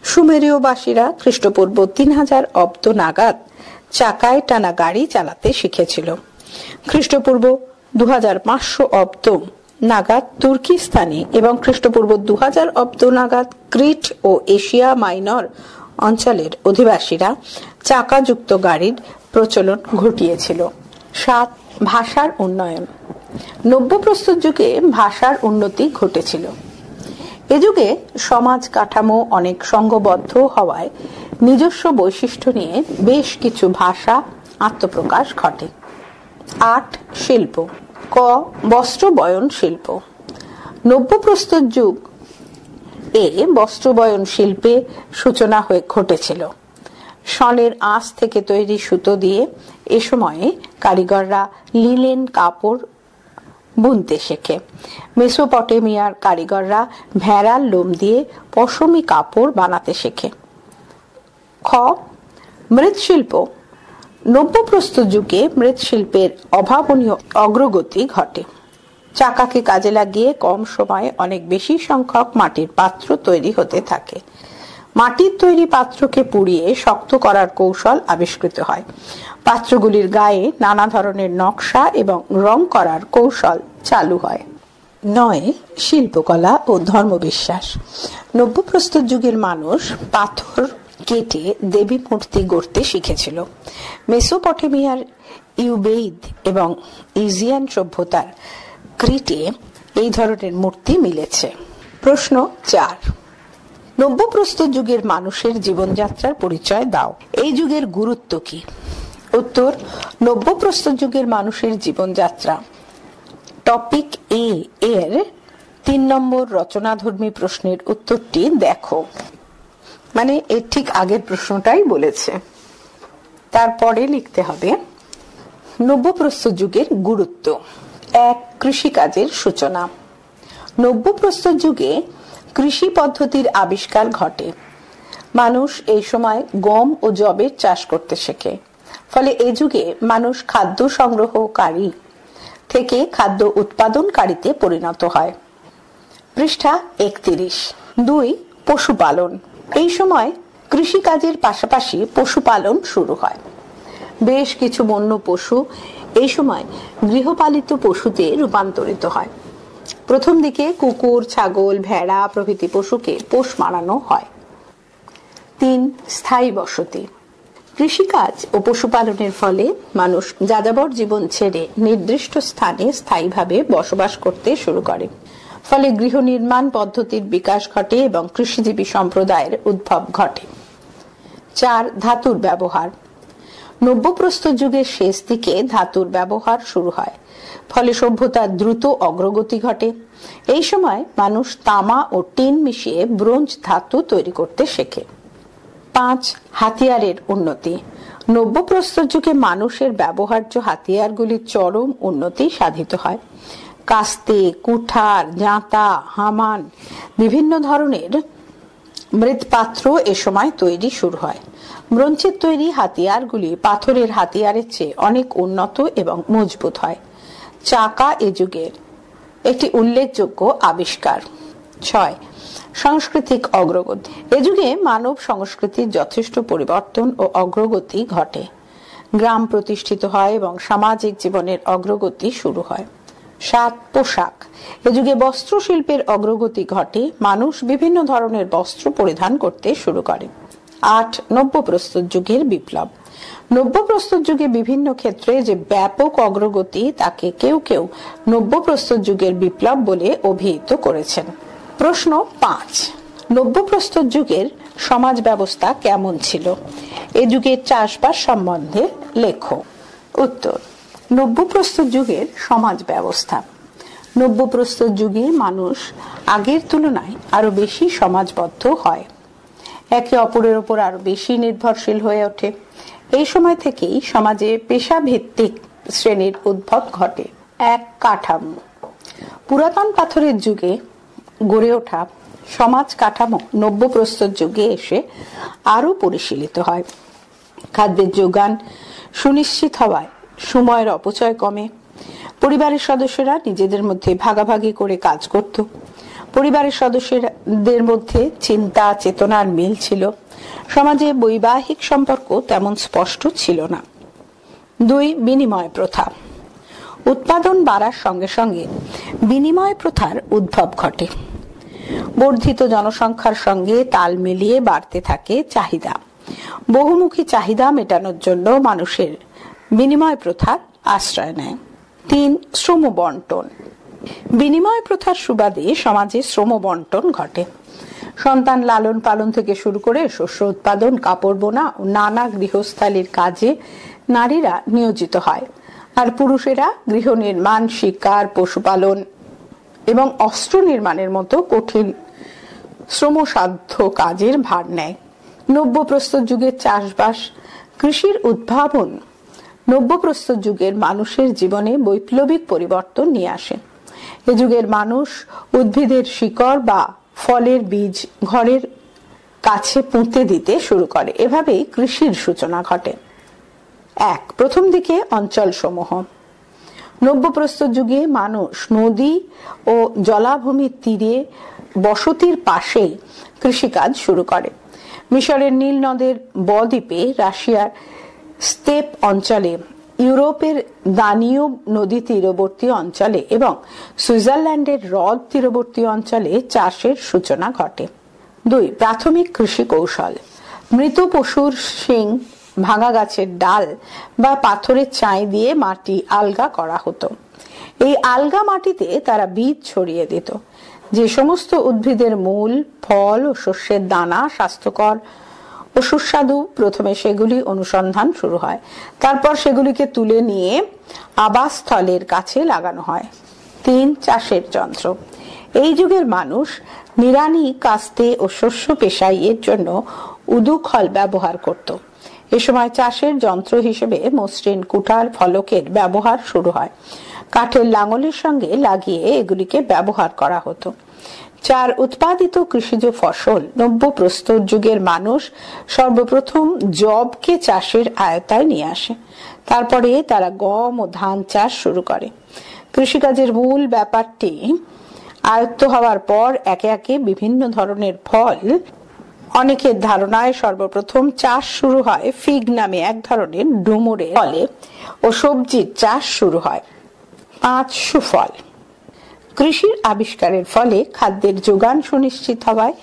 [SPEAKER 1] সুমেরীয়বাসীরা খ্রিস্টপূর্ব 3000 অব্দ নাগাদ চাকায় টানা গাড়ি চালাতে শিখেছিল। খ্রিস্টপূর্ব 2500 অব্দ নাগাদ তুর্কিস্তানে এবং খ্রিস্টপূর্ব 2000 অব্দ নাগাদ ক্রিট ও এশিয়া মাইনর অঞ্চলের অধিবাসীরা চাকাযুক্ত গাড়ির প্রচলন ঘটিয়েছিল। 7. ভাষার উন্নয়ন। নব্যপ্রস্তর যুগে ভাষার উন্নতি ঘটেছিল। এ যুগে সমাজ কাঠামো অনেক সংঘবদ্ধ হওয়ায় নিজস্ব বৈশিষ্ট্য নিয়ে বেশ কিছু ভাষা আত্মপ্রকাশ ঘটে। 8. শিল্প। ক. বস্ত্র বয়ন শিল্প। নব্যপ্রস্তর যুগ এ বস্ত্র বয়ন শিল্পে সূচনা ঘটেছিল। শনের আঁশ থেকে তৈরি সুতো দিয়ে এ সময়ে কারিগররা লিনেন কাপড় বুনতে শেখে। মেসোপটেমিয়ার কারিগররা ভেড়ার লোম দিয়ে পশমি কাপড় বানাতে শেখে। খ. মৃৎশিল্প। নব্যপ্রস্তর যুগে মৃৎশিল্পের অভাবনীয় অগ্রগতি ঘটে। চাকাকে কাজে লাগিয়ে কম সময়ে অনেক বেশি সংখ্যক মাটির পাত্র তৈরি হতে থাকে। মাটির তৈরি পাত্রকে পুড়িয়ে শক্ত করার কৌশল আবিষ্কৃত হয়। পাত্রগুলির গায়ে নানা ধরনের নকশা এবং রং করার কৌশল চালু হয়। 9. শিল্পকলা ও ধর্মবিশ্বাস। নব্যপ্রস্তর যুগের মানুষ পাথর কেটে দেবী মূর্তি গড়তে শিখেছিল। মেসোপটেমিয়ার ইউবেইদ এবং ইজিয়ান সভ্যতার ক্রিটে এই ধরনের মূর্তি মিলেছে। প্রশ্ন 4. নব্যপ্রস্তর যুগের মানুষের জীবনযাত্রার পরিচয় দাও। এই যুগের গুরুত্ব কি? উত্তর: নব্যপ্রস্তর যুগের মানুষের জীবনযাত্রা। টপিক এ এর 3 নম্বর রচনাধর্মী প্রশ্নের উত্তরটি দেখো। মানে এর ঠিক আগের প্রশ্নটাই বলেছে। তারপরে লিখতে হবে নব্যপ্রস্তর যুগের গুরুত্ব। 1. কৃষিকাজের সূচনা। নব্যপ্রস্তর যুগে কৃষি পদ্ধতির আবিষ্কার ঘটে। মানুষ এই সময় গম ও যবের চাষ করতে শেখে। ফলে এই যুগে মানুষ খাদ্য সংগ্রহকারী থেকে খাদ্য উৎপাদনকারীতে পরিণত হয়। পৃষ্ঠা 31। 2. পশুপালন। এই সময় কৃষিকাজের পাশাপাশি পশুপালন শুরু হয়। বেশ কিছু বন্য পশু এই সময় গৃহপালিত পশুতে রূপান্তরিত হয়। প্রথম দিকে কুকুর, ছাগল, ভেড়া প্রভৃতি পশুকে পোষ মানানো হয়। 3. স্থায়ী বসতি। কৃষিকাজ ও পশুপালনের ফলে মানুষ যাযাবর জীবন ছেড়ে নির্দিষ্ট স্থানে স্থায়ীভাবে বসবাস করতে শুরু করে। ফলে গৃহ নির্মাণ পদ্ধতির বিকাশ ঘটে এবং কৃষিজীবী সম্প্রদায়ের উদ্ভব ঘটে। 4. ধাতুর ব্যবহার। নব্যপ্রস্তর যুগের শেষ দিকে ধাতুর ব্যবহার শুরু হয়। ফলে সভ্যতার দ্রুত অগ্রগতি ঘটে। এই সময় মানুষ তামা ও টিন মিশিয়ে ব্রোঞ্জ ধাতু তৈরি করতে শেখে। 5. হাতিয়ারের উন্নতি। নব্যপ্রস্তর যুগে মানুষের ব্যবহার্য হাতিয়ারগুলির চরম উন্নতি সাধিত হয়। কাস্তে, কুঠার, জাঁতা, হামান, বিভিন্ন ধরনের মৃৎপাত্র এ সময় তৈরি শুরু হয়। ব্রোঞ্জের তৈরি হাতিয়ারগুলি পাথরের হাতিয়ারের চেয়ে অনেক উন্নত এবং মজবুত হয়। চাকা এ যুগের একটি উল্লেখযোগ্য আবিষ্কার। 6. সাংস্কৃতিক অগ্রগতি। এ যুগে মানব সংস্কৃতির যথেষ্ট পরিবর্তন ও অগ্রগতি ঘটে। গ্রাম প্রতিষ্ঠিত হয় এবং সামাজিক জীবনের অগ্রগতি শুরু হয়। 7 পোশাক। এ যুগে বস্ত্র শিল্পের অগ্রগতি ঘটে, মানুষ বিভিন্ন ধরনের বস্ত্র পরিধান করতে শুরু করে। 8 নব্য প্রস্তর যুগের বিপ্লব। নব্য প্রস্তর যুগে বিভিন্ন ক্ষেত্রে যে ব্যাপক অগ্রগতি তাকে কেউ কেউ নব্য প্রস্তর যুগের বিপ্লব বলে অভিহিত করেছেন। প্রশ্ন 5, নব্য প্রস্তর যুগের সমাজ ব্যবস্থা কেমন ছিল? এ যুগের চাষবাস সম্বন্ধে লেখো। উত্তর, নব্য প্রস্তর যুগের সমাজ ব্যবস্থা। নব্য প্রস্তর যুগে মানুষ আগের তুলনায় আরো বেশি সমাজবদ্ধ হয়, একে অপরের উপর আরো বেশি নির্ভরশীল হয়ে ওঠে। এই সময় থেকেই সমাজে পেশা ভিত্তিক শ্রেণীর উদ্ভব ঘটে। 1 কাঠামো। পুরাতন পাথরের যুগে গড়ে ওঠা সমাজ কাঠামো নব্য প্রস্তর যুগে এসে আরো পরিশীলিত হয়। খাদ্যের যোগান সুনিশ্চিত হওয়ায় সময়ের অপচয় কমে। পরিবারের সদস্যরা নিজেদের মধ্যে ভাগাভাগি করে কাজ করত। পরিবারের সদস্যদের মধ্যে চিন্তা চেতনার মিল ছিল। সমাজে বৈবাহিক সম্পর্ক তেমন স্পষ্ট ছিল না। 2 বিনিময় প্রথা। উৎপাদন বাড়ার সঙ্গে সঙ্গে বিনিময় প্রথার উদ্ভব ঘটে। বর্ধিত জনসংখ্যার সঙ্গে তাল মিলিয়ে বাড়তে থাকে চাহিদা। বহুমুখী চাহিদা মেটানোর জন্য মানুষের বিনিময় প্রথার আশ্রয় নেয়। 3 শ্রম বন্টন। বিনিময় প্রথার সুবাদে সমাজে শ্রম বন্টন ঘটে। সন্তান লালন পালন থেকে শুরু করে শস্য উৎপাদন, কাপড় বোনা ও নানা গৃহস্থালির কাজে নারীরা নিয়োজিত হয়, আর পুরুষেরা গৃহ নির্মাণ, শিকার, পশুপালন এবং অস্ত্র নির্মাণের মতো কঠিন শ্রমসাধ্য কাজের ভার নেয়। নব্য প্রস্তর যুগের চাষবাস, কৃষির উদ্ভাবন নব্য প্রস্তর যুগের মানুষের জীবনে বৈপ্লবিক পরিবর্তন নিয়ে আসে। এ যুগের মানুষ উদ্ভিদের শিকড় বা ফলের বীজ ঘরের কাছে পুঁতে দিতে শুরু করে। এভাবেই কৃষির সূচনা ঘটে। 1 প্রথম দিকে অঞ্চল সমূহ। নব্য প্রস্তর যুগে মানুষ নদী ও জলাভূমির তীরে বসতির পাশে কৃষিকাজ শুরু করে। মিশরের নীল নদের বদ্বীপে, রাশিয়ার স্টেপ অঞ্চলে, ইউরোপের দানিউব নদী তীরবর্তী অঞ্চলে এবং সুইজারল্যান্ডের হ্রদ তীরবর্তী অঞ্চলে চাষের সূচনা ঘটে। 2 প্রাথমিক কৃষি কৌশল। মৃত পশুর শিং, ভাঙা গাছের ডাল বা পাথরের চাই দিয়ে মাটি আলগা করা হতো। এই আলগা মাটিতে তারা বীজ ছড়িয়ে দিত। যে সমস্ত উদ্ভিদের মূল, ফল ও শস্যের দানা স্বাস্থ্যকর ও সুস্বাদু, প্রথমে সেগুলি অনুসন্ধান শুরু হয়। তারপর সেগুলিকে তুলে নিয়ে আবাসস্থলের কাছে লাগানো হয়। 3 চাষের যন্ত্র। এই যুগের মানুষ নিড়ানি, কাস্তে ও শস্য পেশাইয়ের জন্য উদুখল ব্যবহার করত। এ সময় চাষের যন্ত্র হিসেবে মসৃণ কুঠার, ফলকের ব্যবহার শুরু হয়। কাঠের লাঙলের সঙ্গে লাগিয়ে এগুলিকে ব্যবহার করা হতো। 4 উৎপাদিত কৃষিজ ফসল। নব্য প্রস্তর যুগের মানুষ সর্বপ্রথম যবকে চাষের আয়তায় নিয়ে আসে। তারপরে তারা গম ও ধান চাষ শুরু করে। কৃষিকাজের মূল ব্যাপারটি আয়ত্ত হওয়ার পর একে একে বিভিন্ন ধরনের ফল। অনেকের ধারণায় সর্বপ্রথম চাষ শুরু হয় ফিগ নামে এক ধরনের ডুমুরে ফলে ও সবজির চাষ শুরু হয়। 5 সুফল। কৃষির আবিষ্কারের ফলে খাদ্যের যোগান সুনিশ্চিত হওয়ায়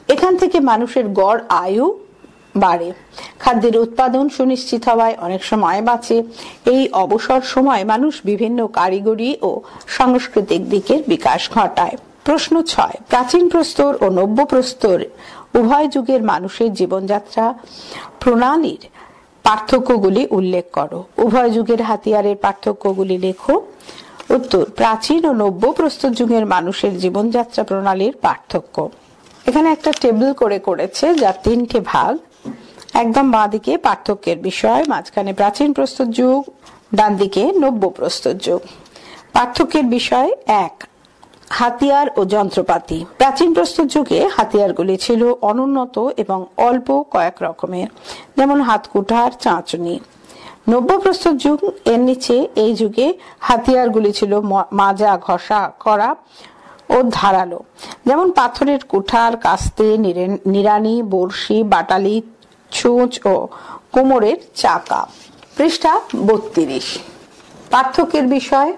[SPEAKER 1] এখান থেকে মানুষের গড় আয়ু বাড়ে। খাদ্যের উৎপাদন সুনিশ্চিত হওয়ায় অনেক সময় বাঁচে। এই অবসর সময় মানুষ বিভিন্ন কারিগরি ও সাংস্কৃতিক দিকের বিকাশ ঘটায়। প্রশ্ন 6 প্রাচীন প্রস্তর ও নব্য প্রস্তর উভয় যুগের মানুষের জীবনযাত্রা প্রণালীর পার্থক্যগুলি উল্লেখ করো। উভয় যুগের হাতিয়ারের পার্থক্যগুলি লেখো। উত্তর, প্রাচীন ও নব্য প্রস্তর যুগের মানুষের জীবনযাত্রা প্রণালীর পার্থক্য। এখানে একটা টেবিল করেছে যার 3টে ভাগ। একদম বাঁ দিকে পার্থক্যের বিষয়, মাঝখানে প্রাচীন প্রস্তর যুগ, ডান দিকে নব্য প্রস্তর যুগ। পার্থক্যের বিষয় 1 হাতিয়ার ও যন্ত্রপাতি। প্রাচীন প্রস্তর যুগে হাতিয়ারগুলি ছিল অনুন্নত এবং অল্প কয়েক রকমের, যেমন হাতকুঠার, চাঁচুনি। নব্য প্রস্তর যুগ এর নিচে। এই যুগে হাতিয়ারগুলি ছিল মাজা ঘষা করা ও ধারালো, যেমন পাথরের কুঠার, কাস্তে, নিড়ানি, বড়শি, বাটালি, ছুঁচ ও কোমরের চাকা। পৃষ্ঠা 32। পার্থক্যের বিষয়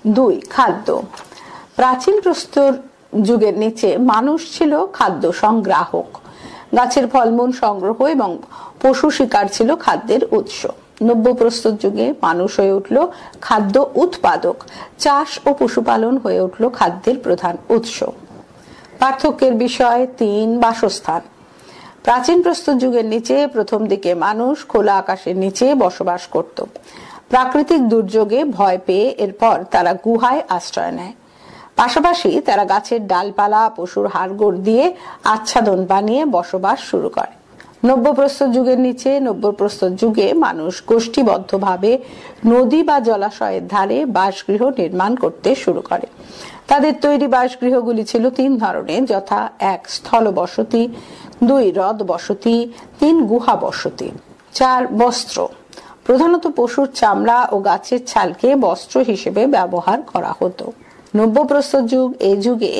[SPEAKER 1] 2. খাদ্য। প্রাচীন প্রস্তর যুগের নিচে মানুষ ছিল খাদ্য সংগ্রাহক। গাছের ফলমূল সংগ্রহ এবং পশু শিকার ছিল খাদ্যের উৎস। নব্য প্রস্তর যুগে মানুষ হয়ে উঠল খাদ্য উৎপাদক। চাষ ও পশুপালন হয়ে উঠল খাদ্যের প্রধান উৎস। পার্থক্যের বিষয় 3. বাসস্থান। প্রাচীন প্রস্তর যুগের নিচে প্রথম দিকে মানুষ খোলা আকাশের নিচে বসবাস করত। প্রাকৃতিক দুর্যোগে ভয় পেয়ে এরপর তারা গুহায় আশ্রয় নেয়। পাশাপাশি তারা গাছের ডালপালা, পশুর হাড়গোড় দিয়ে আচ্ছাদন বানিয়ে বসবাস শুরু করে। নব্য প্রস্তর যুগের নিচে নব্য প্রস্তর যুগে মানুষ গোষ্ঠীবদ্ধভাবে নদী বা জলাশয়ের ধারে বাসগৃহ নির্মাণ করতে শুরু করে। তাদের তৈরি বাসগৃহগুলি ছিল 3 ধরনের, যথা 1. স্থল বসতি, 2. হ্রদ বসতি, 3. গুহা বসতি। 4. বস্ত্র। প্রধানত পশুর চামড়া ও গাছের ছালকে বস্ত্র হিসেবে ব্যবহার করা হতো। নব্য প্রস্তর যুগ, এই যুগে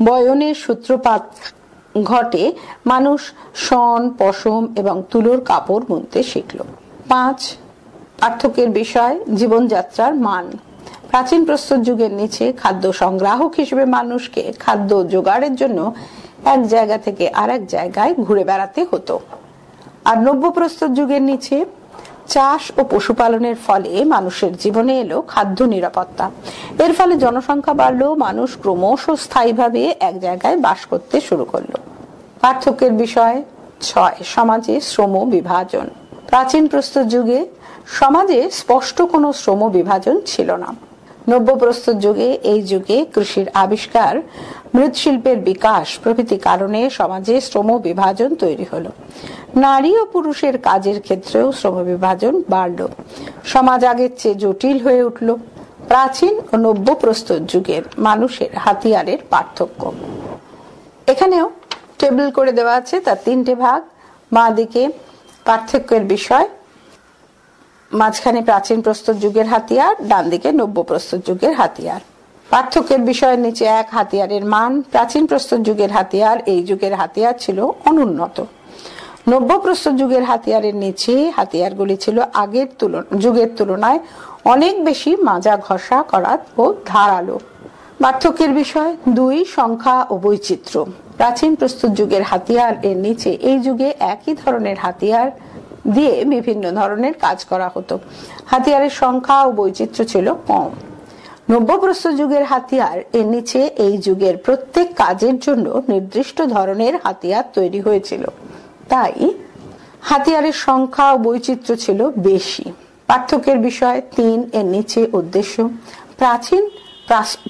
[SPEAKER 1] বয়নের সূত্রপাত ঘটে। মানুষ শন, পশম এবং তুলোর কাপড় বুনতে শিখল। 5. পার্থক্যের বিষয় জীবনযাত্রার মান। প্রাচীন প্রস্তর যুগের নিচে খাদ্য সংগ্রাহক হিসেবে মানুষকে খাদ্য জোগাড়ের জন্য এক জায়গা থেকে আরেক জায়গায় ঘুরে বেড়াতে হতো। আর নব্য প্রস্তর যুগের নিচে চাষ ও পশুপালনের ফলে মানুষের জীবনে এলো খাদ্য নিরাপত্তা। এর ফলে জনসংখ্যা বাড়লো, মানুষ ক্রমশ স্থায়ীভাবে এক জায়গায় বাস করতে শুরু করলো। পার্থক্যের বিষয় 6. সমাজে শ্রম বিভাজন। প্রাচীন প্রস্তর যুগে সমাজে স্পষ্ট কোনো শ্রম বিভাজন ছিল না। নব্য প্রস্তর যুগে, এই যুগে কৃষির আবিষ্কার, মৃৎশিল্পের বিকাশ প্রভৃতি কারণে সমাজে শ্রম বিভাজন তৈরি হলো। নারী ও পুরুষের কাজের ক্ষেত্রেও শ্রম বিভাজন বাড়ল। সমাজ আগের চেয়ে জটিল হয়ে উঠল। প্রাচীন ও নব্য প্রস্তর যুগের মানুষের হাতিয়ারের পার্থক্য। এখানেও টেবিল করে দেওয়া আছে, তার 3টে ভাগ। বাঁ দিকে পার্থক্যের বিষয়, মাঝখানে প্রাচীন প্রস্তর যুগের হাতিয়ার, ডান দিকে নব্য প্রস্তর যুগের হাতিয়ার। পার্থক্যের বিষয়ের নিচে 1. হাতিয়ারের মান। প্রাচীন প্রস্তর যুগের হাতিয়ার এই যুগের হাতিয়ার ছিল অনুন্নত। নব্য প্রস্তর যুগের হাতিয়ারের নিচে হাতিয়ারগুলি ছিল আগের যুগের তুলনায় অনেক বেশি মাজা ঘষা করা ও ধারালো। পার্থক্যের বিষয় 2. সংখ্যা ও বৈচিত্র্য। প্রাচীন প্রস্তর যুগের হাতিয়ার এর নিচে এই যুগে একই ধরনের হাতিয়ার দিয়ে বিভিন্ন ধরনের কাজ করা হতো। হাতিয়ারের সংখ্যা ও বৈচিত্র্য ছিল কম। নব্য প্রস্তর যুগের হাতিয়ার এর নিচে এই যুগের প্রত্যেক কাজের জন্য নির্দিষ্ট ধরনের হাতিয়ার তৈরি হয়েছিল, তাই হাতিয়ারের সংখ্যা ও বৈচিত্র্য ছিল বেশি। পার্থক্যের বিষয় 3. এর নিচে উদ্দেশ্য। প্রাচীন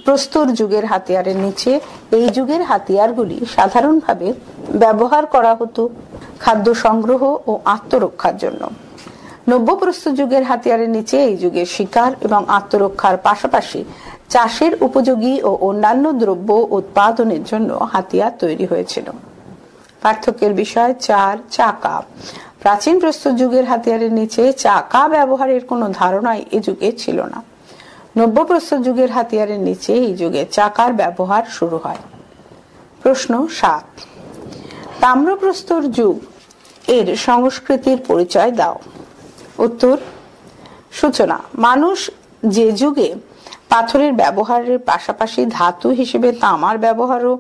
[SPEAKER 1] প্রস্তর যুগের হাতিয়ারের নিচে এই যুগের হাতিয়ারগুলি সাধারণভাবে ব্যবহার করা হতো খাদ্য সংগ্রহ ও আত্মরক্ষার জন্য। নব্য প্রস্তর যুগের হাতিয়ারের নিচে এই যুগের শিকার এবং আত্মরক্ষার পাশাপাশি চাষের উপযোগী ও অন্যান্য দ্রব্য উৎপাদনের জন্য হাতিয়ার তৈরি হয়েছিল। পার্থক্যের বিষয় 4. চাকা। প্রাচীন প্রস্তর যুগের হাতিয়ারের নিচে চাকা ব্যবহারের কোনো ধারণাই এ যুগে ছিল না। নব্য প্রস্তর যুগের হাতিয়ারের নিচে এই যুগে চাকার ব্যবহার শুরু হয়। প্রশ্ন 7. তাম্রপ্রস্তর যুগ এর সংস্কৃতির পরিচয় দাও। উত্তর: সূচনা। মানুষ যে যুগে পাথরের ব্যবহারের পাশাপাশি ধাতু হিসেবে তামার ব্যবহারও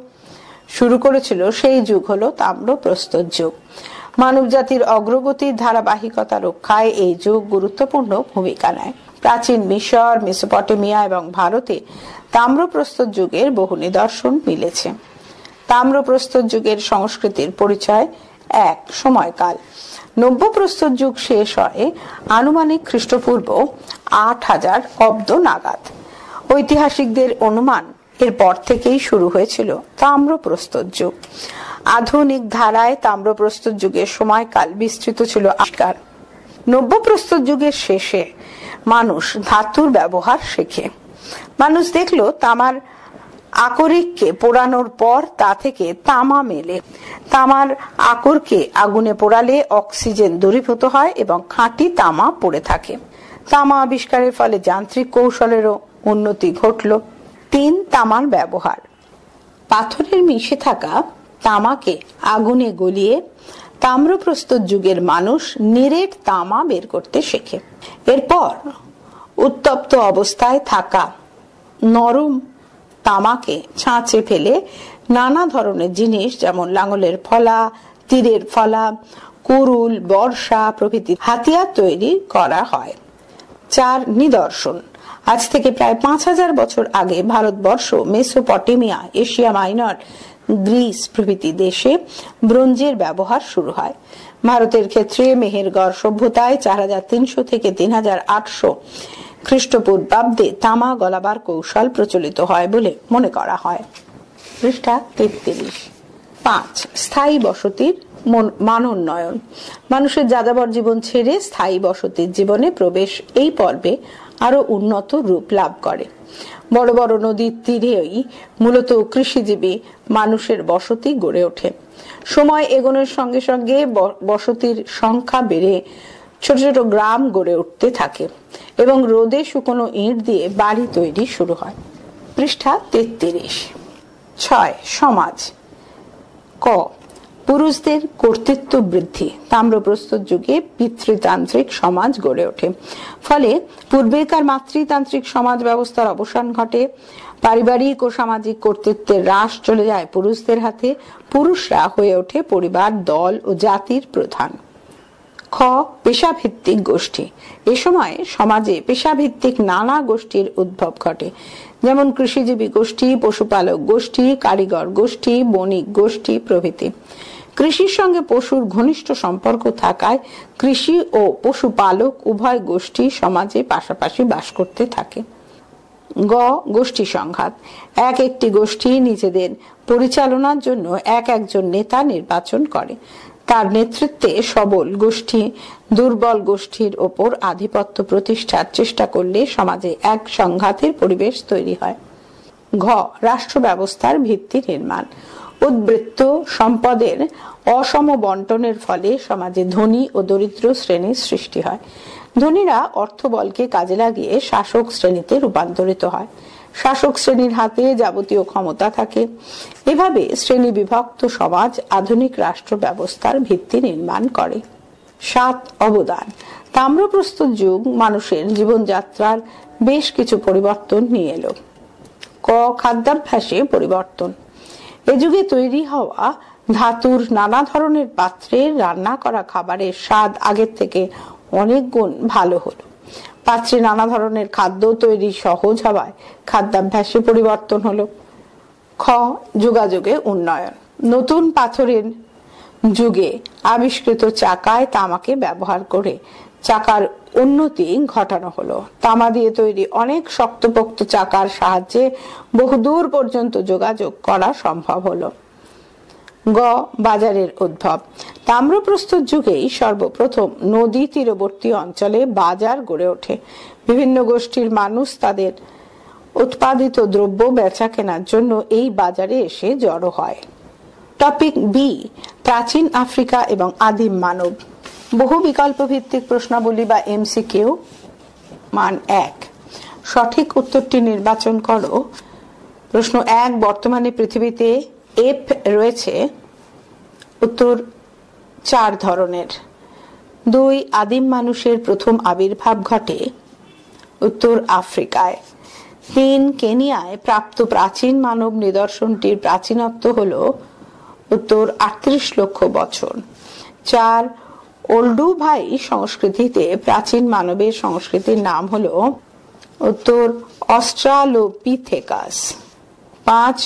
[SPEAKER 1] শুরু করেছিল, সেই যুগ হলো তাম্রপ্রস্তর যুগ। মানব জাতির অগ্রগতির ধারাবাহিকতা রক্ষায় এই যুগ গুরুত্বপূর্ণ ভূমিকা নেয়। প্রাচীন মিশর, মেসোপটেমিয়া এবং ভারতে তাম্রপ্রস্তর যুগের বহু নিদর্শন মিলেছে। তাম্রপ্রস্তর যুগের সংস্কৃতির পরিচয়। 1. সময়কাল। নব্য প্রস্তর যুগ শেষ হয় আনুমানিক খ্রিস্টপূর্ব 8000 অব্দ নাগাদ। ঐতিহাসিকদের অনুমান এরপর থেকেই শুরু হয়েছিল তাম্রপ্রস্তর যুগ। আধুনিক ধারায় তাম্রপ্রস্তর যুগের সময়কাল বিস্তৃত ছিল আবিষ্কার। নব্য প্রস্তর যুগের শেষে মানুষ ধাতুর ব্যবহার শেখে। মানুষ দেখলো তামার আকরিককে পোড়ানোর পর তা থেকে তামা মেলে। তামার আকরকে আগুনে পোড়ালে অক্সিজেন দূরীভূত হয় এবং খাঁটি তামা পড়ে থাকে। তামা আবিষ্কারের ফলে যান্ত্রিক কৌশলেরও উন্নতি ঘটল। 3. তামার ব্যবহার। পাথরের মিশে থাকা তামাকে আগুনে গলিয়ে তাম্রপ্রস্তর যুগের মানুষ নিরেট তামা বের করতে শেখে। এরপর উত্তপ্ত অবস্থায় থাকা নরম তামাকে ছাঁচে ফেলে নানা ধরনের জিনিস যেমন লাঙলের ফলা, তীরের ফলা, কুরুল, বর্ষা প্রভৃতি হাতিয়ার তৈরি করা হয়। 4. নিদর্শন। আজ থেকে প্রায় 5000 বছর আগে Bharatvarsha, Mesopotamia, Asia minor, Greece প্রভৃতি দেশে ব্রোঞ্জের ব্যবহার শুরু হয়। ভারতের ক্ষেত্রে মেহেরগড় সভ্যতায় 4300 থেকে 3800 খ্রিস্টপূর্বাব্দে তামা গলাবার কৌশল প্রচলিত হয় বলে মনে করা হয়। পৃষ্ঠা 33। 5. স্থায়ী বসতির মানোন্নয়ন। মানুষের যাযাবর জীবন ছেড়ে স্থায়ী বসতির জীবনে প্রবেশ এই পর্বে আরো উন্নত রূপ লাভ করে। বড় বড় নদীর তীরেই মূলত কৃষিজীবী মানুষের বসতি গড়ে ওঠে। সময় এগোনোর সঙ্গে সঙ্গে বসতির সংখ্যা বেড়ে ছোট ছোট গ্রাম গড়ে উঠতে থাকে এবং রোদে শুকনো ইট দিয়ে বাড়ি তৈরি শুরু হয়। পৃষ্ঠা 33। 6. সমাজ। ক. পুরুষদের কর্তৃত্ব বৃদ্ধি। তাম্রপ্রস্তর যুগে পিতৃতান্ত্রিক সমাজ গড়ে ওঠে। ফলে পূর্বেকার মাতৃতান্ত্রিক সমাজ ব্যবস্থার অবসান ঘটে। পারিবারিক ও সামাজিক কর্তৃত্বের হ্রাস চলে যায় পুরুষদের হাতে। পুরুষরা হয়ে ওঠে পরিবার, দল ও জাতির প্রধান। খ. পেশাভিত্তিক গোষ্ঠী। এ সময় সমাজে পেশাভিত্তিক নানা গোষ্ঠীর উদ্ভব ঘটে, যেমন কৃষিজীবী গোষ্ঠী, পশুপালক গোষ্ঠী, কারিগর গোষ্ঠী, বণিক গোষ্ঠী প্রভৃতি। কৃষির সঙ্গে পশুর ঘনিষ্ঠ সম্পর্ক থাকায় কৃষি ও পশুপালক উভয় গোষ্ঠী সমাজে পাশাপাশি বাস করতে থাকে। গ. গোষ্ঠী সংঘাত। একটি গোষ্ঠী নিজেদের পরিচালনার জন্য একজন নেতা নির্বাচন করে। তার নেতৃত্বে সবল গোষ্ঠী দুর্বল গোষ্ঠীর ওপর আধিপত্য প্রতিষ্ঠার চেষ্টা করলে সমাজে এক সংঘাতের পরিবেশ তৈরি হয়। ঘ. রাষ্ট্র ব্যবস্থার ভিত্তি নির্মাণ। উদ্বৃত্ত সম্পদের অসম বন্টনের ফলে সমাজে ধনী ও দরিদ্র শ্রেণীর সৃষ্টি হয়। ধনীরা অর্থবলকে কাজে লাগিয়ে শাসক শ্রেণীতে রূপান্তরিত হয়। শাসক শ্রেণীর হাতে যাবতীয় ক্ষমতা থাকে। এভাবে শ্রেণী বিভক্ত সমাজ আধুনিক রাষ্ট্র ব্যবস্থার ভিত্তি নির্মাণ করে। 7. অবদান। তাম্রপ্রস্তর যুগ মানুষের জীবনযাত্রার বেশ কিছু পরিবর্তন নিয়ে এলো। ক. খাদ্যাভ্যাসে পরিবর্তন। এ যুগে তৈরি হওয়া ধাতুর নানা ধরনের পাত্রে রান্না করা খাবারের স্বাদ আগের থেকে অনেক গুণ ভালো হলো। পাত্রে নানা ধরনের খাদ্য তৈরি সহজ হওয়ায় খাদ্যাভ্যাসে পরিবর্তন হলো। খ. যোগাযোগে উন্নয়ন। নতুন পাথরের যুগে আবিষ্কৃত চাকায় তামাকে ব্যবহার করে চাকার উন্নতি ঘটানো হলো। তামা দিয়ে তৈরি অনেক শক্তপোক্ত চাকার সাহায্যে বহুদূর পর্যন্ত যোগাযোগ করা সম্ভব হলো। গ. বাজারের উদ্ভব। তাম্রপ্রস্তর যুগেই সর্বপ্রথম নদী তীরবর্তী অঞ্চলে বাজার গড়ে ওঠে। বিভিন্ন গোষ্ঠীর মানুষ তাদের উৎপাদিত দ্রব্য বেচা কেনার জন্য এই বাজারে এসে জড়ো হয়। Topic B. প্রাচীন আফ্রিকা এবং আদিম মানব। বহু বিকল্প ভিত্তিক প্রশ্নাবলী বা এমসিকিউ। মান 1। সঠিক উত্তরটি নির্বাচন করো। প্রশ্ন 1. বর্তমানে পৃথিবীতে এপ রয়েছে? উত্তর 4 ধরনের। 2. আদিম মানুষের প্রথম আবির্ভাব ঘটে? উত্তর আফ্রিকায়। 3. কেনিয়ায় প্রাপ্ত প্রাচীন মানব নিদর্শনটির প্রাচীনত্ব হল? উত্তর 38 লক্ষ বছর। 4. ওল্ডুভাই সংস্কৃতিতে প্রাচীন মানবের সংস্কৃতির নাম হল? উত্তর অস্ট্রালোপিথেকাস। 5.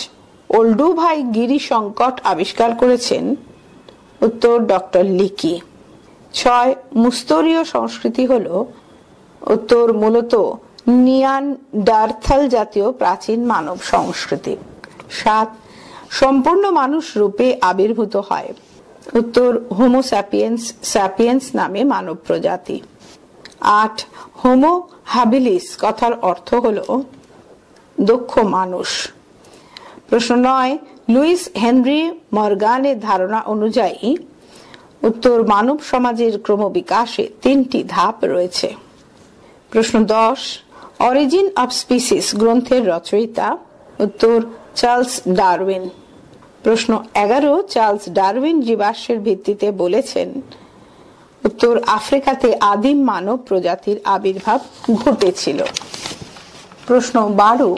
[SPEAKER 1] ওল্ডুভাই গিরি সংকট আবিষ্কার করেছেন? উত্তর ডক্টর লিকি। 6. মুস্তরীয় সংস্কৃতি হল? উত্তর মূলত নিয়ানডার্থাল জাতীয় প্রাচীন মানব সংস্কৃতি। 7. সম্পূর্ণ মানুষ রূপে আবির্ভূত হয়? উত্তর হোমো স্যাপিয়েন্স স্যাপিয়েন্স নামে মানব প্রজাতি। 8. হোমো হ্যাবিলিস কথার অর্থ হল দক্ষ মানুষ। প্রশ্ন 9. লুইস হেনরি মর্গানের ধারণা অনুযায়ী? উত্তর মানব সমাজের ক্রমবিকাশে 3টি ধাপ রয়েছে। প্রশ্ন 10. অরিজিন অফ স্পিসিস গ্রন্থের রচয়িতা? উত্তর চার্লস ডারউইন। প্রশ্ন 11. চার্লস ডারউইন জীবাশ্মের ভিত্তিতে বলেছেন? উত্তর আফ্রিকাতে আদিম মানব প্রজাতির আবির্ভাব ঘটেছিল। প্রশ্ন 12.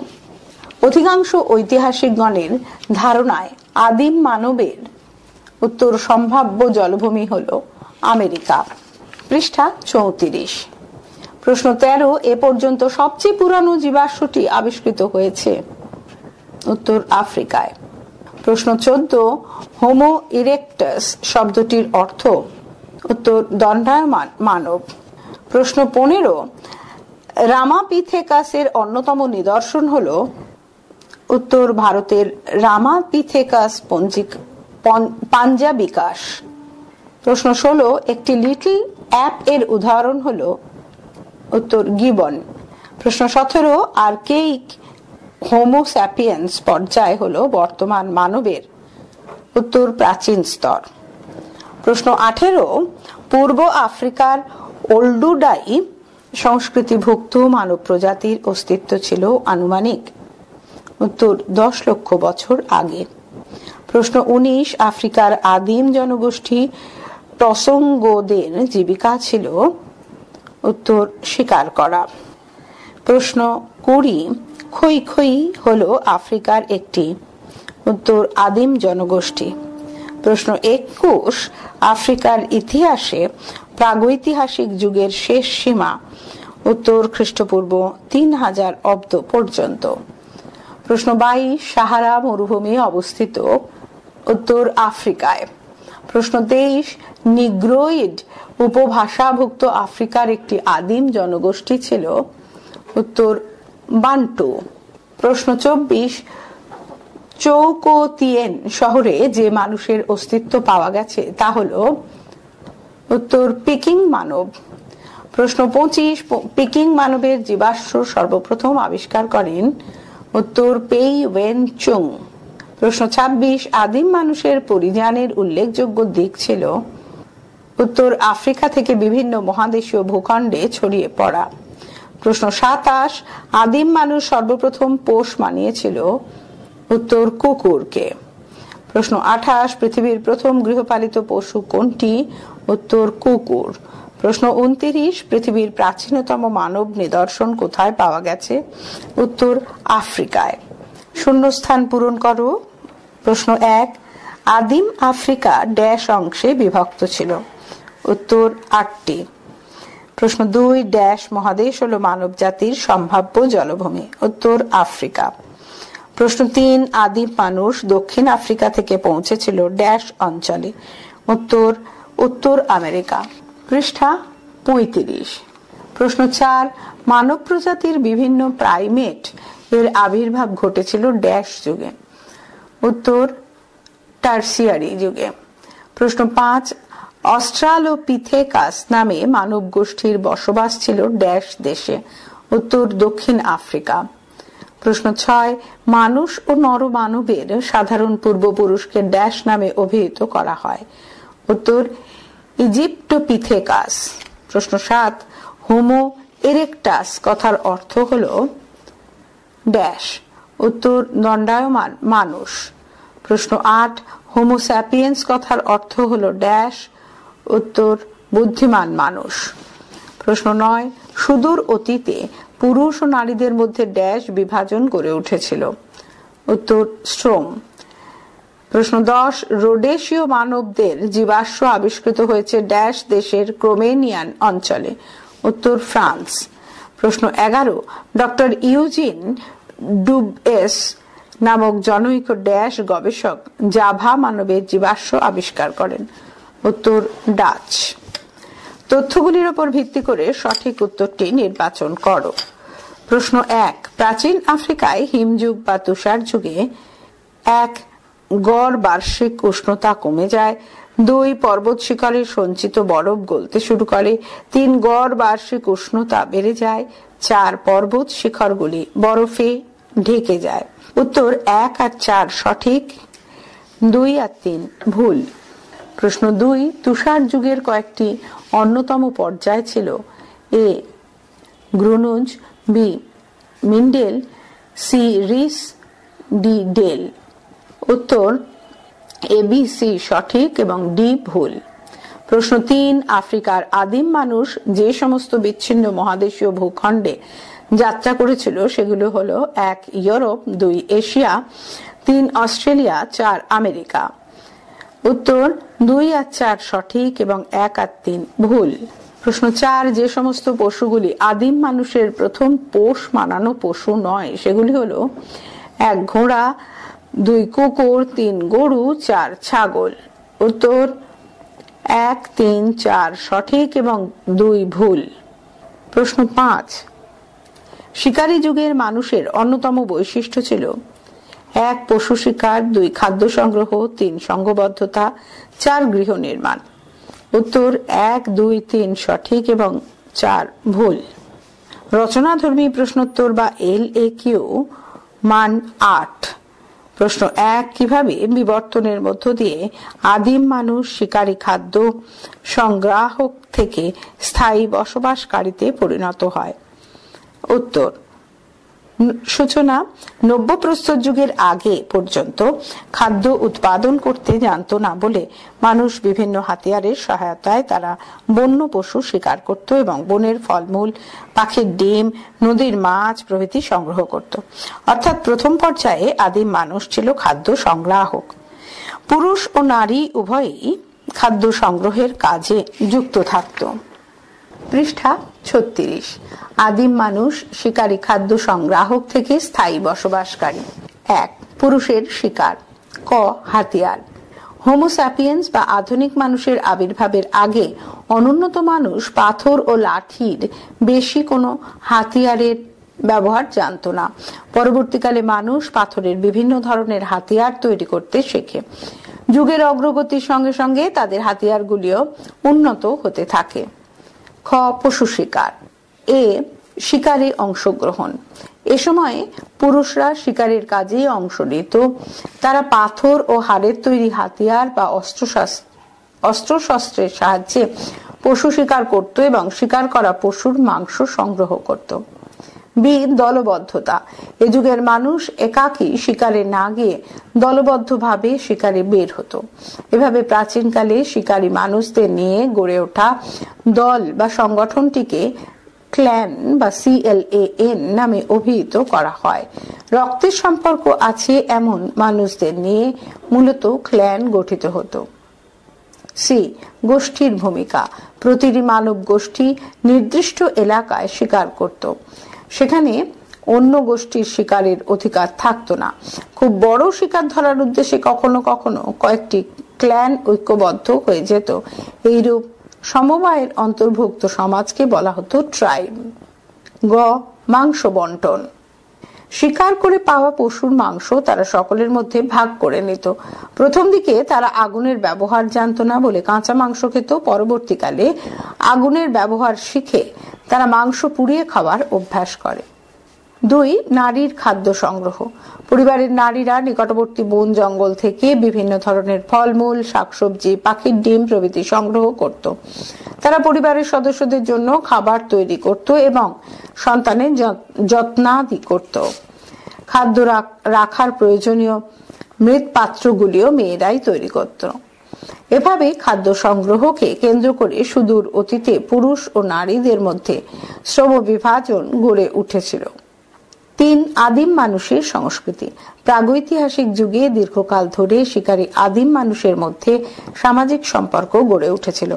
[SPEAKER 1] অধিকাংশ ঐতিহাসিকগণের ধারণায় আদিম মানবের উত্তর সম্ভাব্য জলভূমি হল আমেরিকা। পৃষ্ঠা 34। প্রশ্ন 13, এ পর্যন্ত সবচেয়ে পুরানো জীবাশ্মটি আবিষ্কৃত হয়েছে? উত্তর আফ্রিকায়। প্রশ্ন 14, হোমো ইরেক্টাস শব্দটির অর্থ? উত্তর দণ্ডায়মান মানব। প্রশ্ন 15, রামাপিথেকাসের অন্যতম নিদর্শন হল? উত্তর ভারতের রামাপিথেকাস পাঞ্জাবিকাস। প্রশ্ন 16, একটি লিটল অ্যাপ এর উদাহরণ হল? উত্তর গিবন। প্রশ্ন 17, আর্কেইক হোমো স্যাপিয়েন্স পর্যায় হল বর্তমান মানবের? উত্তর প্রাচীন স্তর। প্রশ্ন 18, পূর্ব আফ্রিকার ওল্ডুডাই সংস্কৃতিভুক্ত মানব প্রজাতির অস্তিত্ব ছিল আনুমানিক? উত্তর 10 লক্ষ বছর আগে। প্রশ্ন 19, আফ্রিকার আদিম জনগোষ্ঠী টসঙ্গোদের জীবিকা ছিল? উত্তর শিকার করা। প্রশ্ন 20, খই খই হল আফ্রিকার একটি? উত্তর আদিম জনগোষ্ঠী। প্রশ্ন 21, আফ্রিকার ইতিহাসে প্রাগৈতিহাসিক যুগের শেষ সীমা? উত্তর খ্রিস্টপূর্ব 3000 অব্দ পর্যন্ত। প্রশ্ন 22, সাহারা মরুভূমি অবস্থিত? উত্তর আফ্রিকায়। প্রশ্ন 23, নিগ্রোইড উপভাষাভুক্ত আফ্রিকার একটি আদিম জনগোষ্ঠী ছিল? উত্তর বান্টু। প্রশ্ন 24, চৌকোতিয়েন শহরে যে মানুষের অস্তিত্ব পাওয়া গেছে তা হল? উত্তর পিকিং মানব। প্রশ্ন 25, পিকিং মানবের জীবাশ্ম সর্বপ্রথম আবিষ্কার করেন? উত্তর পেই ওয়েন চুং। প্রশ্ন 26, আদিম মানুষের পরিধানের উল্লেখযোগ্য দিক ছিল? উত্তর আফ্রিকা থেকে বিভিন্ন মহাদেশীয় ভূখণ্ডে ছড়িয়ে পড়া। প্রশ্ন 27, আদিম মানুষ সর্বপ্রথম পোষ মানিয়েছিল? উত্তর কুকুরকে। প্রশ্ন 28, পৃথিবীর প্রথম গৃহপালিত পশু কোনটি? উত্তর কুকুর। প্রশ্ন 29, পৃথিবীর প্রাচীনতম মানব নিদর্শন কোথায় পাওয়া গেছে? উত্তর আফ্রিকায়। শূন্যস্থান পূরণ করো। প্রশ্ন 1, আদিম আফ্রিকা ড্যাশ অংশে বিভক্ত ছিল? উত্তর 8টি। প্রশ্ন 2, ড্যাশ মহাদেশ হলো মানব জাতির সম্ভাব্য জলভূমি? উত্তর আফ্রিকা। প্রশ্ন 3, আদিম মানুষ দক্ষিণ আফ্রিকা থেকে পৌঁছেছিল ড্যাশ অঞ্চলে? উত্তর উত্তর আমেরিকা। পৃষ্ঠা 35। প্রশ্ন 4, মানব প্রজাতির বিভিন্ন প্রাইমেট এর আবির্ভাব ঘটেছিল ড্যাশ যুগে? উত্তর টার্সিয়ারি যুগে। প্রশ্ন 5, অস্ট্রালোপিথেকাস নামে মানব গোষ্ঠীর বসবাস ছিল ড্যাশ দেশে? উত্তর দক্ষিণ আফ্রিকা। প্রশ্ন 6, মানুষ ও নরমানবের সাধারণ পূর্বপুরুষকে ড্যাশ নামে অভিহিত করা হয়? উত্তর ইজিপ্টোপিথেকাস। প্রশ্ন 7, হোমো ইরেক্টাস কথার অর্থ হল ড্যাশ? উত্তর দণ্ডায়মান মানুষ। প্রশ্ন 8, হোমো স্যাপিয়েন্স কথার অর্থ হল ড্যাশ? উত্তর বুদ্ধিমান মানুষ। প্রশ্ন 9, সুদূর অতীতে পুরুষ ও নারীদের মধ্যে ড্যাশ বিভাজন গড়ে উঠেছিল? উত্তর শ্রম। প্রশ্ন 10, রোডেশীয় মানবদের জীবাশ্ম আবিষ্কৃত হয়েছে ড্যাশ দেশের ক্রোমেনিয়ান অঞ্চলে? উত্তর ফ্রান্স। প্রশ্ন 11, ডক্টর ইউজিন ডুবএস নামক জনৈক ড্যাশ গবেষক জাভা মানবের জীবাশ্ম আবিষ্কার করেন? উত্তর ডাচ। তথ্যগুলির উপর ভিত্তি করে সঠিক উত্তরটি নির্বাচন করো। প্রশ্ন 1, প্রাচীন আফ্রিকায় হিমযুগ বা তুষার যুগে 1, গড় বার্ষিক উষ্ণতা কমে যায়। 2, পর্বত শিখরে সঞ্চিত বরফ গলতে শুরু করে। 3, গড় বার্ষিক উষ্ণতা বেড়ে যায়। 4, পর্বত শিখরগুলি বরফে ঢেকে যায়। উত্তর 1 আর 4 সঠিক, 2 আর 3 ভুল। প্রশ্ন 2, তুষার যুগের কয়েকটি অন্যতম পর্যায় ছিল? এ, গ্রুনুজ, বি, মিন্ডেল, সি, রিস, ডি, ডেল। উত্তর ABC সঠিক এবং ডি ভুল। প্রশ্ন 3, আফ্রিকার আদিম মানুষ যে সমস্ত বিচ্ছিন্ন মহাদেশীয় ভূখণ্ডে যাত্রা করেছিল সেগুলো হলো 1 ইউরোপ, 2 এশিয়া, 3 অস্ট্রেলিয়া, 4 আমেরিকা। উত্তর 2 আর 4 সঠিক এবং 1 আর 3 ভুল। প্রশ্ন 4, যে সমস্ত পশুগুলি আদিম মানুষের প্রথম পোষ মানানো পশু নয় সেগুলি হলো 1 ঘোড়া, 2 কুকুর, 3 গরু, 4 ছাগল। উত্তর 1, 3, 4 সঠিক এবং 2 ভুল। প্রশ্ন 5, শিকারী যুগের মানুষের অন্যতম বৈশিষ্ট্য ছিল 1 পশু শিকার, 2 খাদ্য সংগ্রহ, 3 সংঘবদ্ধতা, 4 গৃহ নির্মাণ। উত্তর 1, 2, 3 সঠিক এবং 4 ভুল। রচনাধর্মী প্রশ্নোত্তর বা LAQ মান 8। প্রশ্ন 1, কিভাবে বিবর্তনের মধ্য দিয়ে আদিম মানুষ শিকারী খাদ্য সংগ্রাহক থেকে স্থায়ী বসবাসকারীতে পরিণত হয়? উত্তর, সূচনা, নব্য প্রস্তর যুগের আগে পর্যন্ত খাদ্য উৎপাদন করতে জানত না বলে মানুষ বিভিন্ন হাতিয়ারের সহায়তায় তারা বন্য পশু শিকার করত এবং বনের ফলমূল, পাখির ডিম, নদীর মাছ প্রভৃতি সংগ্রহ করত। অর্থাৎ প্রথম পর্যায়ে আদিম মানুষ ছিল খাদ্য সংগ্রাহক। পুরুষ ও নারী উভয়ই খাদ্য সংগ্রহের কাজে যুক্ত থাকত। পৃষ্ঠা 36, আদিম মানুষ শিকারী খাদ্য সংগ্রাহক থেকে স্থায়ী বসবাসকারী। 1 পুরুষের শিকার। ক হাতিয়ার। হোমো স্যাপিয়েন্স বা আধুনিক মানুষের আবির্ভাবের আগে অনুন্নত মানুষ পাথর ও লাঠির বেশি কোনো হাতিয়ারের ব্যবহার জানত না। পরবর্তীকালে মানুষ পাথরের বিভিন্ন ধরনের হাতিয়ার তৈরি করতে শেখে। যুগের অগ্রগতির সঙ্গে সঙ্গে তাদের হাতিয়ারগুলিও উন্নত হতে থাকে। খ পশু শিকার। এ শিকারে অংশগ্রহণ। এ সময় পুরুষরা শিকারের কাজে অংশ নিত। তারা পাথর ও হাড়ের তৈরি হাতিয়ার বা অস্ত্রশস্ত্রের সাহায্যে পশু শিকার করত এবং শিকার করা পশুর মাংস সংগ্রহ করত। বি দলবদ্ধতা। এ যুগের মানুষ একাকী শিকারে না গিয়ে দলবদ্ধভাবে শিকারে বের হতো। এভাবে প্রাচীনকালে শিকারী মানুষদের নিয়ে গড়ে ওঠা দল বা সংগঠনটিকে ক্ল্যান বা CLAN নামে অভিহিত করা হয়। রক্তের সম্পর্ক আছে এমন মানুষদের নিয়ে মূলত ক্ল্যান গঠিত হতো। সি গোষ্ঠীর ভূমিকা। প্রতিটি মানব গোষ্ঠী নির্দিষ্ট এলাকায় শিকার করত। সেখানে অন্য গোষ্ঠীর শিকারের অধিকার থাকতো না। খুব বড় শিকার ধরার উদ্দেশ্যে কখনো কখনো কয়েকটি ক্ল্যান ঐক্যবদ্ধ হয়ে যেত। এইরূপ সমবায়ের অন্তর্ভুক্ত সমাজকে বলা হতো ট্রাইব। গ মাংস বন্টন। শিকার করে পাওয়া পশুর মাংস তারা সকলের মধ্যে ভাগ করে নিত। প্রথম দিকে তারা আগুনের ব্যবহার জানতো না বলে কাঁচা মাংস খেত। পরবর্তীকালে আগুনের ব্যবহার শিখে তারা মাংস পুড়িয়ে খাওয়ার অভ্যাস করে। 2 নারীর খাদ্য সংগ্রহ। পরিবারের নারীরা নিকটবর্তী বন জঙ্গল থেকে বিভিন্ন ধরনের ফলমূল, শাকসবজি, পাখির ডিম প্রভৃতি সংগ্রহ করত। তারা পরিবারের সদস্যদের জন্য খাবার তৈরি করত এবং সন্তানের যত্নাদি করত। খাদ্য রাখার প্রয়োজনীয় মৃৎ পাত্রগুলিও মেয়েরাই তৈরি করত। এভাবে খাদ্য সংগ্রহকে কেন্দ্র করে সুদূর অতীতে পুরুষ ও নারীদের মধ্যে শ্রম বিভাজন গড়ে উঠেছিল। 3 আদিম মানুষের সংস্কৃতি। প্রাগৈতিহাসিক যুগে দীর্ঘকাল ধরে শিকারী আদিম মানুষের মধ্যে সামাজিক সম্পর্ক গড়ে উঠেছিল।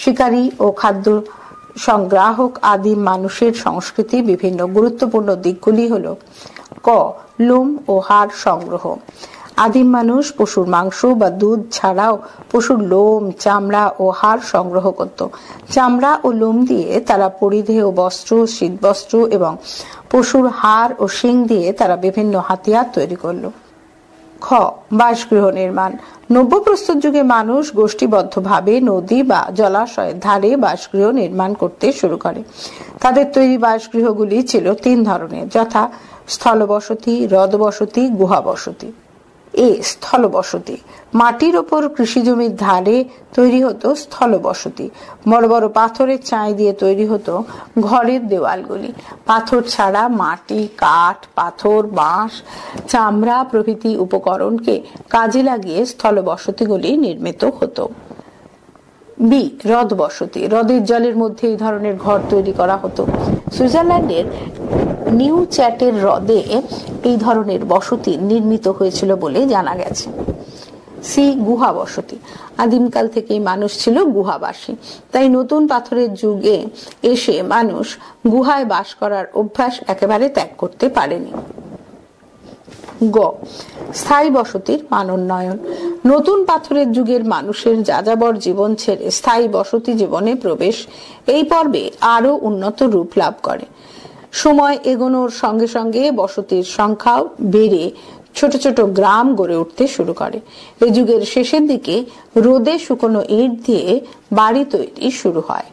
[SPEAKER 1] শিকারী ও খাদ্য সংগ্রাহক আদিম মানুষের সংস্কৃতি বিভিন্ন গুরুত্বপূর্ণ দিকগুলি হল: ক লোম ও হাড় সংগ্রহ। আদিম মানুষ পশুর মাংস বা দুধ ছাড়াও পশুর লোম, চামড়া ও হাড় সংগ্রহ করত। চামড়া ও লোম দিয়ে তারা পরিধেয় বস্ত্র, শীতবস্ত্র এবং পশুর হাড় ও শিং দিয়ে তারা বিভিন্ন হাতিয়ার তৈরি করল। খ বাসগৃহ নির্মাণ। নব্যপ্রস্তর যুগে মানুষ গোষ্ঠীবদ্ধভাবে নদী বা জলাশয়ের ধারে বাসগৃহ নির্মাণ করতে শুরু করে। তাদের তৈরি বাসগৃহগুলি ছিল 3 ধরনের, যথা স্থলবসতি, হ্রদবসতি, গুহাবসতি। এ স্থলবসতি। মাটির ওপর কৃষিজমির ধারে তৈরি হতো স্থলবসতি। বড় বড় পাথরের চাই দিয়ে তৈরি হতো ঘরের দেওয়ালগুলি। পাথর ছাড়া মাটি, কাঠ, পাথর, বাঁশ, চামড়া প্রভৃতি উপকরণকে কাজে লাগিয়ে স্থলবসতিগুলি নির্মিত হতো। বি, হ্রদ বসতি। হ্রদের জলের মধ্যে এই ধরনের ঘর তৈরি করা হতো। সুইজারল্যান্ডের নিউ চ্যাটের হ্রদে এই ধরনের বসতি নির্মিত হয়েছিল বলে জানা গেছে। সি, গুহা বসতি। আদিমকাল থেকেই মানুষ ছিল গুহাবাসী, তাই নতুন পাথরের যুগে এসে মানুষ গুহায় বাস করার অভ্যাস একেবারে ত্যাগ করতে পারেনি। গ, স্থায়ী বসতির মানোন্নয়ন। নতুন পাথরের যুগের মানুষের যাযাবর জীবন ছেড়ে স্থায়ী বসতি জীবনে প্রবেশ এই পর্বে আরো উন্নত রূপ লাভ করে। সময় এগোনোর সঙ্গে সঙ্গে বসতির সংখ্যাও বেড়ে ছোট ছোট গ্রাম গড়ে উঠতে শুরু করে। এই যুগের শেষের দিকে রোদে শুকনো ইট দিয়ে বাড়ি তৈরি শুরু হয়।